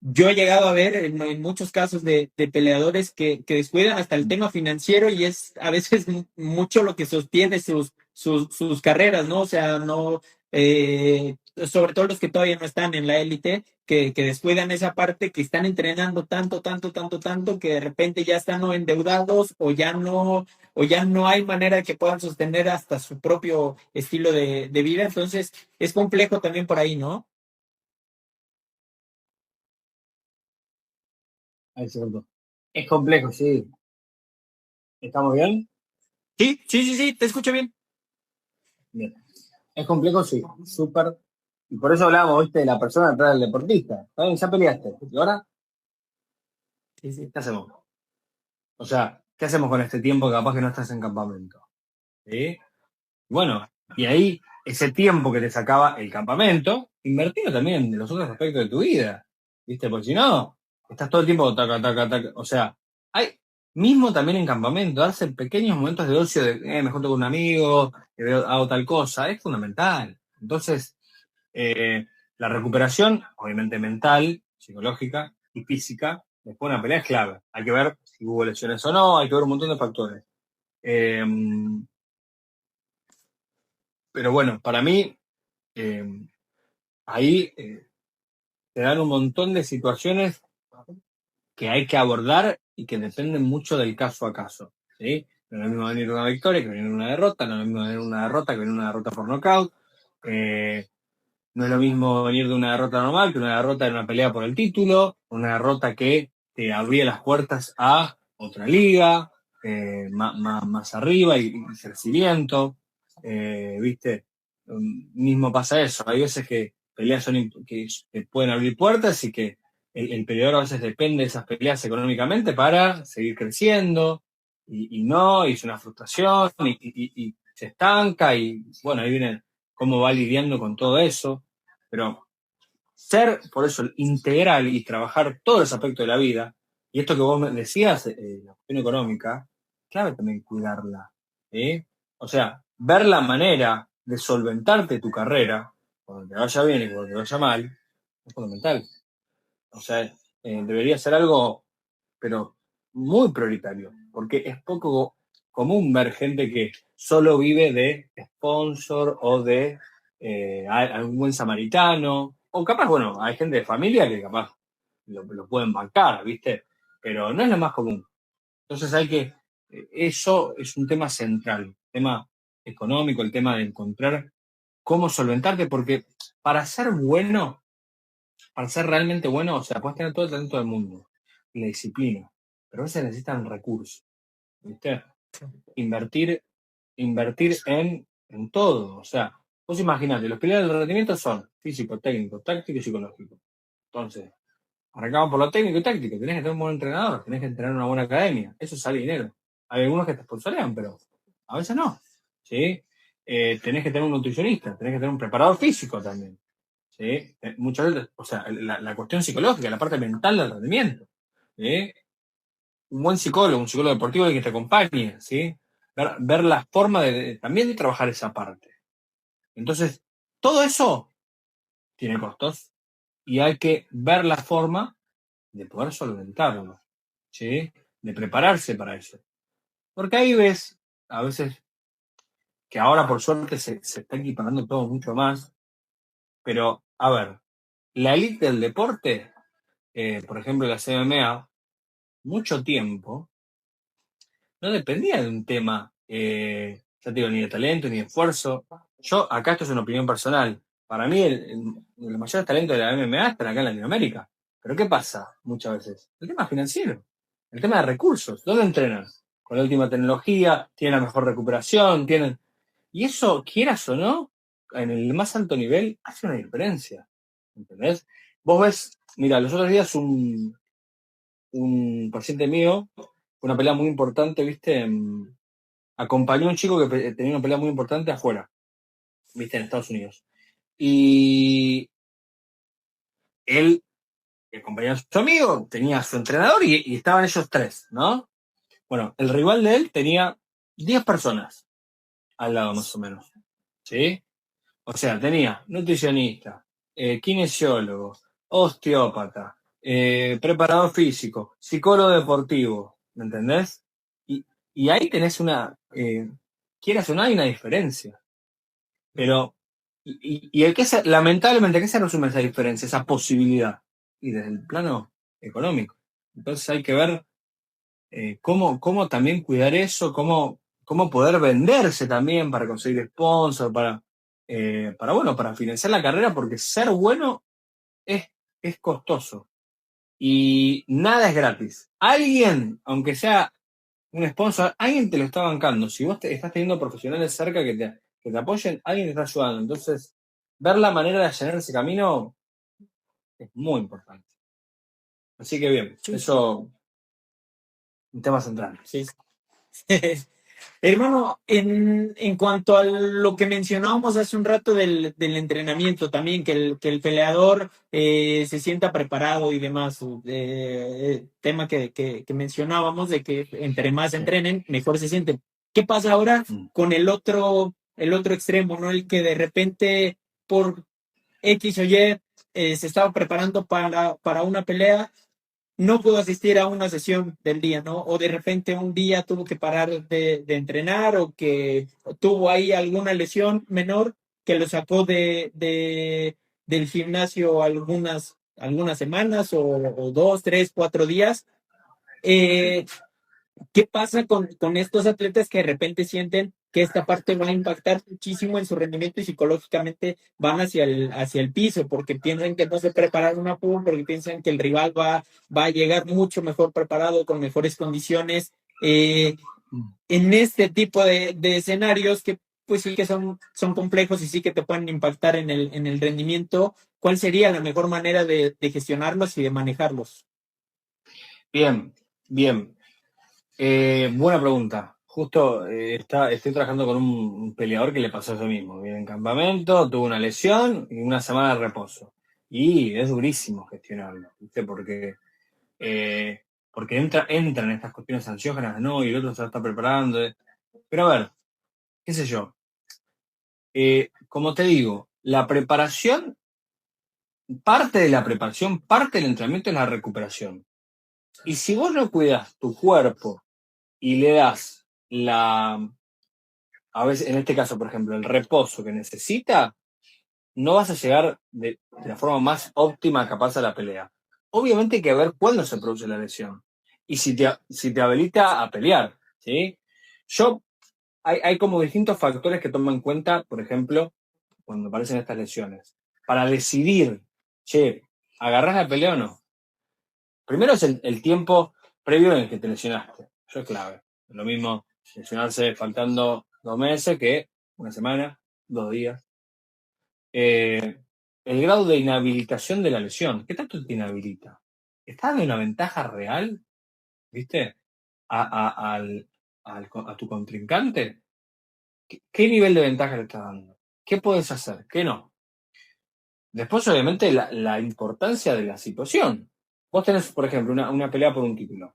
yo he llegado a ver en muchos casos de peleadores que descuidan hasta el tema financiero y es a veces mucho lo que sostiene sus carreras, ¿no? O sea, no, sobre todo los que todavía no están en la élite, que descuidan esa parte, que están entrenando tanto, tanto, tanto, tanto, que de repente ya están o endeudados o ya no hay manera de que puedan sostener hasta su propio estilo de vida. Entonces, es complejo también por ahí, ¿no? Ahí se cortó. Es complejo, sí. ¿Estamos bien? Sí, sí, sí, sí, te escucho bien. Bien. Es complejo, sí. Súper. Y por eso hablábamos, viste, de la persona detrás del deportista. Está bien, ya peleaste. ¿Y ahora Sí, sí. qué hacemos? O sea, ¿qué hacemos con este tiempo que capaz que no estás en campamento? ¿Sí? Bueno, y ahí ese tiempo que te sacaba el campamento, invertirlo también en los otros aspectos de tu vida. ¿Viste? Porque si no, estás todo el tiempo taca, taca, taca. O sea, hay, mismo también en campamento, darse pequeños momentos de ocio de me junto con un amigo, hago tal cosa, es fundamental. Entonces, eh, la recuperación, obviamente mental, psicológica y física, después de una pelea es clave. Hay que ver si hubo lesiones o no, hay que ver un montón de factores. Eh, pero bueno, para mí, eh, ahí te dan un montón de situaciones que hay que abordar y que dependen mucho del caso a caso. ¿Sí? No es lo mismo venir de una victoria que venir de una derrota, no es lo mismo venir de una derrota que venir de una derrota por nocaut. No es lo mismo venir de una derrota normal que una derrota en una pelea por el título, una derrota que te abría las puertas a otra liga, más arriba y crecimiento. ¿Viste? Mismo pasa eso. Hay veces que peleas que pueden abrir puertas y que el peleador a veces depende de esas peleas económicamente para seguir creciendo y no, y es una frustración y se estanca y bueno, ahí viene cómo va lidiando con todo eso, pero ser, por eso, integral y trabajar todos los aspectos de la vida, y esto que vos me decías, la cuestión económica, clave también cuidarla, ¿eh? O sea, ver la manera de solventarte tu carrera, cuando te vaya bien y cuando te vaya mal, es fundamental. O sea, debería ser algo pero muy prioritario, porque es poco común ver gente que solo vive de sponsor o de algún buen samaritano, o capaz, bueno, hay gente de familia que capaz lo pueden bancar, ¿viste? Pero no es lo más común. Entonces eso es un tema central, el tema económico, el tema de encontrar cómo solventarte, porque para ser bueno, para ser realmente bueno, o sea, puedes tener todo el talento del mundo y la disciplina, pero a veces necesitan recursos, ¿viste? Invertir, invertir en todo, o sea, vos imaginate, los pilares del rendimiento son físico, técnico, táctico y psicológico. Entonces, arrancamos por lo técnico y táctico, tenés que tener un buen entrenador, tenés que tener una buena academia, eso sale dinero. Hay algunos que te sponsorean, pero a veces no, ¿sí? Tenés que tener un nutricionista, tenés que tener un preparador físico también. ¿Sí? Muchas veces, o sea, la cuestión psicológica, la parte mental del rendimiento. ¿Sí? Un buen psicólogo, un psicólogo deportivo que te acompañe, ¿sí? Ver la forma también de trabajar esa parte. Entonces, todo eso tiene costos y hay que ver la forma de poder solventarlo, ¿sí? De prepararse para eso. Porque ahí ves, a veces, que ahora por suerte se está equiparando todo mucho más, pero, a ver, la élite del deporte, por ejemplo, la CMA, mucho tiempo no dependía de un tema, ya te digo, ni de talento, ni de esfuerzo. Yo, acá esto es una opinión personal. Para mí, el mayor talento de la MMA están acá en Latinoamérica. Pero ¿qué pasa muchas veces? El tema financiero, el tema de recursos. ¿Dónde entrenan? Con la última tecnología, tienen la mejor recuperación, tienen... Y eso, quieras o no, en el más alto nivel, hace una diferencia. ¿Entendés? Vos ves, mira, los otros días un paciente mío, una pelea muy importante, ¿viste? Acompañó a un chico que tenía una pelea muy importante afuera, ¿viste? En Estados Unidos. Y él, acompañaba a su amigo, tenía a su entrenador y estaban ellos tres, ¿no? Bueno, el rival de él tenía 10 personas al lado más o menos, ¿sí? O sea, tenía nutricionista, kinesiólogo, osteópata, preparador físico, psicólogo deportivo, ¿me entendés? Y ahí tenés quieras o no, hay una diferencia. Pero, y lamentablemente, ¿a qué se resume esa diferencia, esa posibilidad? Y desde el plano económico. Entonces hay que ver cómo también cuidar eso, cómo poder venderse también para conseguir sponsor, bueno, para financiar la carrera, porque ser bueno es, es costoso y nada es gratis. Alguien, aunque sea un sponsor, alguien te lo está bancando. Si vos estás teniendo profesionales cerca que te apoyen, alguien te está ayudando. Entonces, ver la manera de allanar ese camino es muy importante. Así que bien, Sí, eso un tema central. sí. Hermano, en cuanto a lo que mencionábamos hace un rato del entrenamiento también, que el peleador se sienta preparado y demás, tema que mencionábamos de que entre más Sí. entrenen, mejor se sienten. ¿Qué pasa ahora Mm. con el otro extremo, ¿no? El que de repente por X o Y se estaba preparando para una pelea, no pudo asistir a una sesión del día, ¿no? O de repente un día tuvo que parar de entrenar o que tuvo ahí alguna lesión menor que lo sacó del gimnasio algunas semanas o 2, 3, 4 días. Eh, ¿Qué pasa con estos atletas que de repente sienten que esta parte va a impactar muchísimo en su rendimiento y psicológicamente van hacia el piso porque piensan que no se prepararon a full, porque piensan que el rival va a llegar mucho mejor preparado, con mejores condiciones? En este tipo de escenarios que pues sí que son complejos y sí que te pueden impactar en el rendimiento, ¿cuál sería la mejor manera de gestionarlos y de manejarlos? Bien, bien. Buena pregunta. Justo estoy trabajando con un peleador que le pasó eso mismo. Viene en campamento, tuvo una lesión y una semana de reposo. Y es durísimo gestionarlo, ¿viste? Eh, porque entran estas cuestiones ansiógenas, ¿no? Y el otro se está preparando. Pero a ver, qué sé yo. Como te digo, parte de la preparación, parte del entrenamiento es la recuperación. Y si vos no cuidas tu cuerpo y le das a veces, en este caso, por ejemplo, el reposo que necesita, no vas a llegar de la forma más óptima capaz a la pelea. Obviamente hay que ver cuándo se produce la lesión y si te habilita a pelear, ¿sí? Yo, hay como distintos factores que tomo en cuenta, por ejemplo, cuando aparecen estas lesiones. Para decidir, che, ¿agarrás la pelea o no? Primero es el tiempo previo en el que te lesionaste. Eso es clave. Lo mismo lesionarse faltando 2 meses que una semana, 2 días. El grado de inhabilitación de la lesión. ¿Qué tanto te inhabilita? ¿Estás dando una ventaja real, viste, a tu contrincante? ¿Qué nivel de ventaja le estás dando? ¿Qué puedes hacer? ¿Qué no? Después, obviamente, la importancia de la situación. Vos tenés, por ejemplo, una pelea por un título.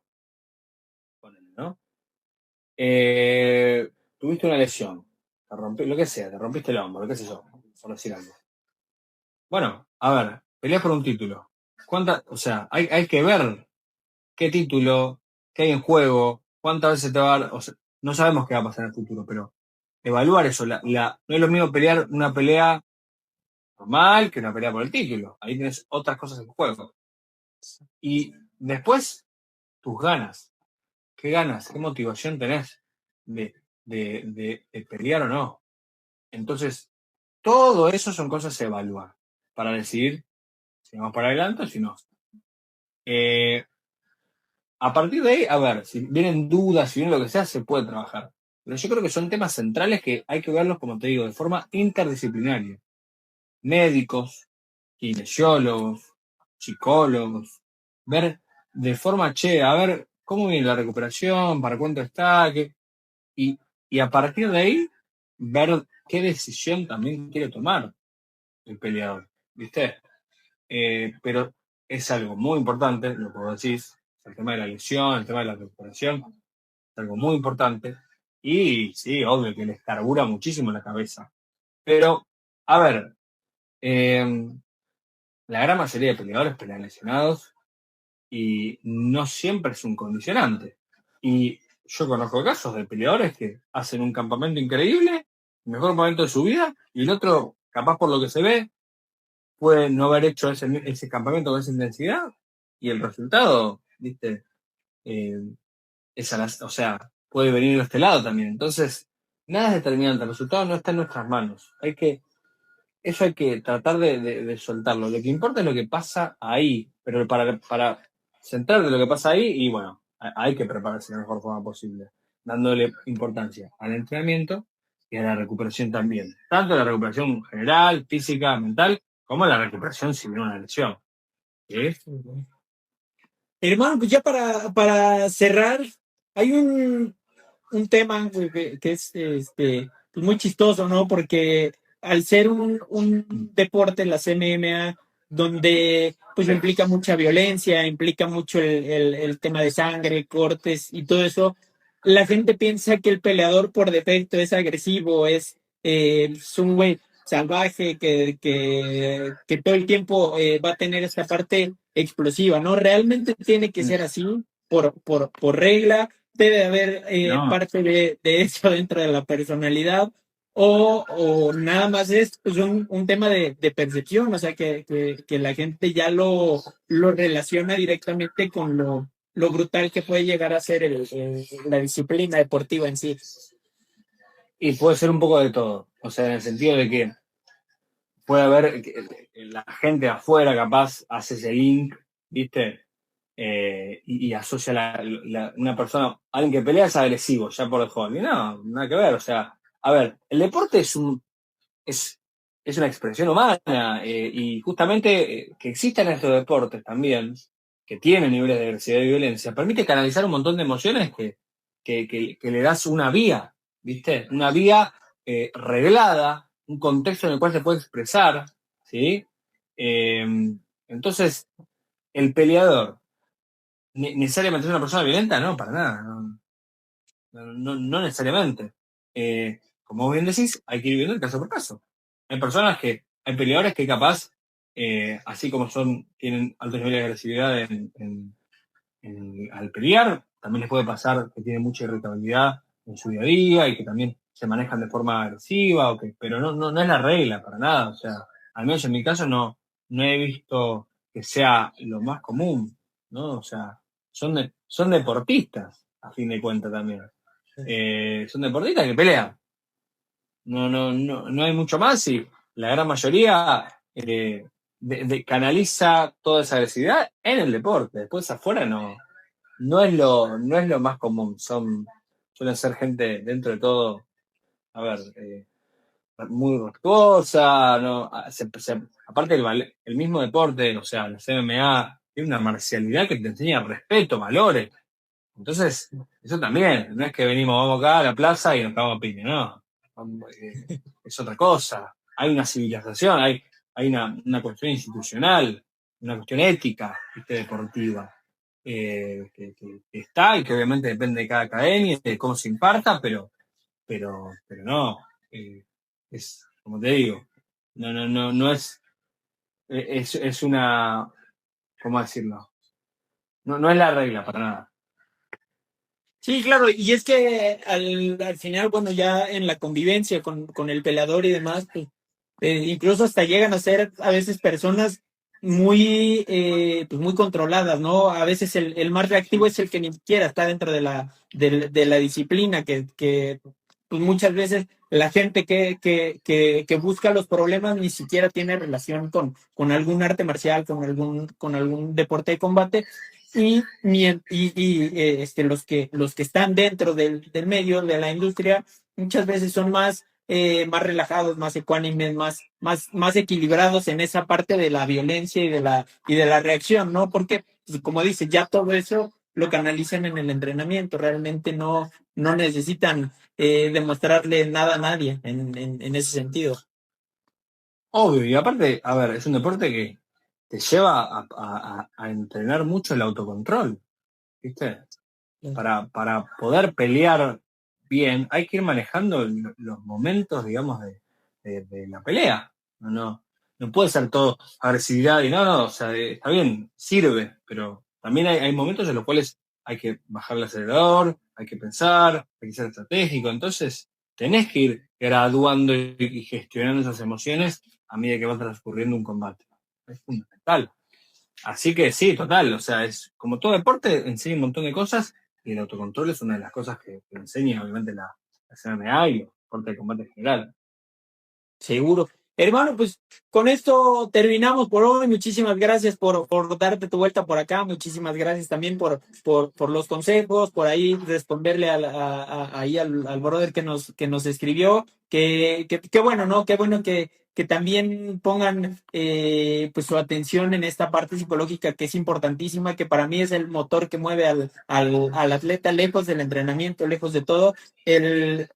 Ponele, ¿no? Tuviste una lesión. Lo que sea, te rompiste el hombro, qué sé yo, por decir algo. Bueno, a ver, peleas por un título. O sea, hay que ver qué título, qué hay en juego, cuántas veces te va a dar. O sea, no sabemos qué va a pasar en el futuro, pero evaluar eso. No es lo mismo pelear una pelea normal que una pelea por el título. Ahí tienes otras cosas en juego. Y después, tus ganas. ¿Qué ganas? ¿Qué motivación tenés de, de pelear o no? Entonces, todo eso son cosas a evaluar para decidir si vamos para adelante o si no. A partir de ahí, a ver, si vienen dudas, si viene lo que sea, se puede trabajar. Pero yo creo que son temas centrales que hay que verlos, como te digo, de forma interdisciplinaria. Médicos, kinesiólogos, psicólogos, ver de forma, a ver cómo viene la recuperación, para cuánto está, y, y a partir de ahí, ver qué decisión también quiere tomar el peleador, ¿viste? Pero es algo muy importante, lo que vos decís, el tema de la lesión, el tema de la recuperación, es algo muy importante. Y sí, obvio que les carbura muchísimo la cabeza. Pero, a ver, la gran mayoría de peleadores pelean lesionados y no siempre es un condicionante. Y yo conozco casos de peleadores que hacen un campamento increíble, el mejor momento de su vida, y el otro, capaz por lo que se ve, puede no haber hecho ese campamento con esa intensidad y el resultado, ¿viste? Eh, o sea, puede venir de este lado también. Entonces, nada es determinante, el resultado no está en nuestras manos. Eso hay que tratar de soltarlo. Lo que importa es lo que pasa ahí, pero para centrarte en lo que pasa ahí, y bueno, hay que prepararse de la mejor forma posible, dándole importancia al entrenamiento y a la recuperación también. Tanto la recuperación general, física, mental, como la recuperación si viene una lesión. ¿Sí? Hermano, pues ya para cerrar, hay un tema que es pues muy chistoso, ¿no? Porque al ser un deporte, la MMA, donde pues implica mucha violencia, implica mucho el tema de sangre, cortes y todo eso, la gente piensa que el peleador por defecto es agresivo, es un güey salvaje que todo el tiempo va a tener esta parte explosiva, ¿no? Realmente tiene que ser así por regla, debe haber No, parte de eso dentro de la personalidad o nada más es pues, un tema de percepción, o sea, que la gente ya lo relaciona directamente con lo brutal que puede llegar a ser la disciplina deportiva en sí. y puede ser un poco de todo. O sea, en el sentido de que puede haber la gente afuera capaz hace ese link, ¿viste? Y asocia una persona, alguien que pelea es agresivo, ya por default. Y no, nada que ver. O sea, a ver, el deporte es, es una expresión humana y justamente que existan estos deportes también, que tienen niveles de agresividad y violencia, permite canalizar un montón de emociones que le das una vía, ¿viste? Una vía reglada, un contexto en el cual se puede expresar, ¿sí? Eh, entonces, el peleador, ¿necesariamente es una persona violenta? No, para nada, no necesariamente. Como bien decís, hay que ir viendo el caso por caso. Hay peleadores que capaz, así como tienen altos niveles de agresividad al pelear, también les puede pasar que tienen mucha irritabilidad en su día a día y que también se manejan de forma agresiva, pero no es la regla para nada. O sea, al menos en mi caso no he visto que sea lo más común, ¿no? O sea, son deportistas, a fin de cuentas también. Son deportistas que pelean. No hay mucho más y la gran mayoría canaliza toda esa agresividad en el deporte. Después afuera no es lo más común. Suelen ser gente dentro de todo, a ver, muy respetuosa, ¿no? Aparte el mismo deporte, o sea, la MMA tiene una marcialidad que te enseña respeto, valores. Entonces, eso también, no es que vamos acá a la plaza y nos cagamos a piña, no. Es otra cosa. Hay una civilización, hay una cuestión institucional, una cuestión ética, ¿viste? Deportiva, que está y que obviamente depende de cada academia, de cómo se imparta, pero no. Es, como te digo, no es una, ¿cómo decirlo? No es la regla para nada. Sí, claro, y es que al final, bueno, ya en la convivencia con el peleador y demás, pues, incluso hasta llegan a ser a veces personas muy, pues muy controladas, ¿no? A veces el más reactivo es el que ni siquiera está dentro de la disciplina, que pues muchas veces la gente que busca los problemas ni siquiera tiene relación con algún arte marcial, con algún deporte de combate los que están dentro del medio de la industria muchas veces son más relajados, más ecuánimes, más equilibrados en esa parte de la violencia y de la reacción, ¿no? Porque, pues, como dice, ya todo eso lo canalizan en el entrenamiento, realmente no necesitan demostrarle nada a nadie en ese sentido. Obvio, y aparte, a ver, es un deporte que te lleva a entrenar mucho el autocontrol, ¿viste? Para poder pelear bien, hay que ir manejando los momentos, digamos, de la pelea. No puede ser todo agresividad y no, o sea, está bien, sirve, pero también hay momentos en los cuales hay que bajar el acelerador, hay que pensar, hay que ser estratégico. Entonces, tenés que ir graduando y gestionando esas emociones a medida que va transcurriendo un combate. Es fundamental. Así que sí, total, o sea, es como todo deporte, enseña un montón de cosas y el autocontrol es una de las cosas que enseña obviamente la MMA y el deporte de combate en general. Seguro. Hermano, pues con esto terminamos por hoy. Muchísimas gracias por darte tu vuelta por acá. Muchísimas gracias también por los consejos, por ahí responderle ahí al brother que nos escribió. Qué bueno, ¿no? Qué bueno que también pongan pues su atención en esta parte psicológica que es importantísima, que para mí es el motor que mueve al atleta lejos del entrenamiento, lejos de todo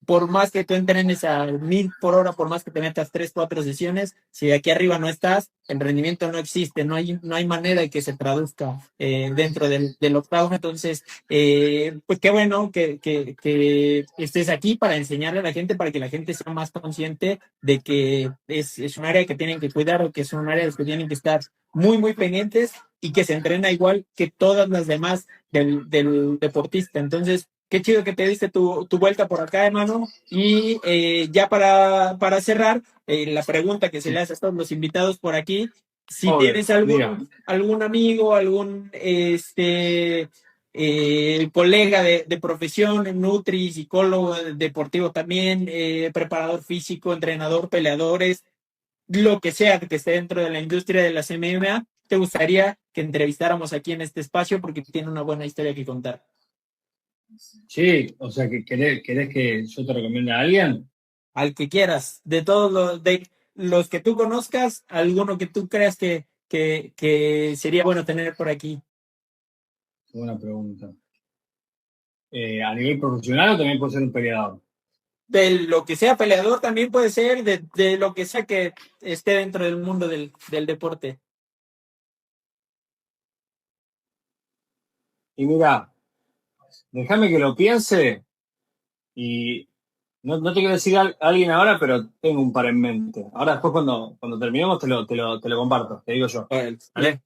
por más que tú entrenes a 1,000 por hora, por más que te metas 3, 4 sesiones, si de aquí arriba no estás, el rendimiento no existe, no hay manera de que se traduzca dentro del octavo. Entonces, pues qué bueno que estés aquí para enseñarle a la gente, para que la gente sea más consciente de que es un área que tienen que cuidar o que es un área que tienen que estar muy, muy pendientes y que se entrena igual que todas las demás del deportista. Entonces, qué chido que te diste tu vuelta por acá, hermano. Y ya para cerrar, la pregunta que se le hace a todos los invitados por aquí, si Obvio, tienes mira, algún amigo, algún colega de profesión, nutri, psicólogo deportivo también, preparador físico, entrenador, peleadores, lo que sea que esté dentro de la industria de las MMA, te gustaría que entrevistáramos aquí en este espacio porque tiene una buena historia que contar. sí, o sea, que querés que yo te recomiende a alguien. Al que quieras, de los que tú conozcas, alguno que tú creas que sería bueno tener por aquí. Buena pregunta. A nivel profesional o también puede ser un peleador. De lo que sea peleador también puede ser, de lo que sea que esté dentro del mundo del deporte. Y mira, déjame que lo piense y no te quiero decir a alguien ahora, pero tengo un par en mente. Ahora después cuando terminemos te lo comparto, te digo yo. Órale. ¿Vale?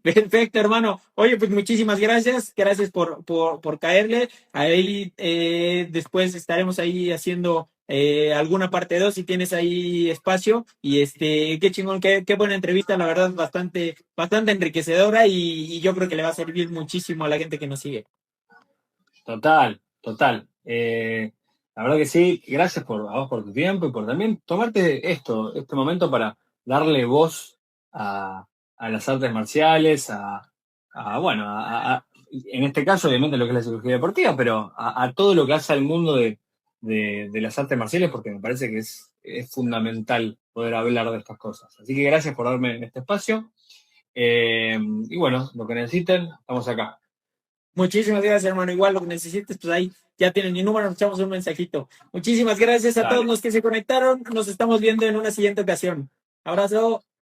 Perfecto, hermano. Oye, pues muchísimas gracias. Gracias por caerle. Ahí después estaremos ahí haciendo alguna parte 2 si tienes ahí espacio. Y qué chingón, qué buena entrevista, la verdad, bastante enriquecedora y yo creo que le va a servir muchísimo a la gente que nos sigue. Total, total. La verdad que sí, gracias a vos por tu tiempo y por también tomarte este momento para darle voz a las artes marciales, bueno, en este caso obviamente lo que es la psicología deportiva, pero a todo lo que hace al mundo de las artes marciales, porque me parece que es fundamental poder hablar de estas cosas. Así que gracias por darme este espacio. Y bueno, lo que necesiten, estamos acá. Muchísimas gracias, hermano. Igual lo que necesites, pues ahí ya tienen mi número, nos echamos un mensajito. Muchísimas gracias a todos Dale. los que se conectaron. Nos estamos viendo en una siguiente ocasión. Abrazo.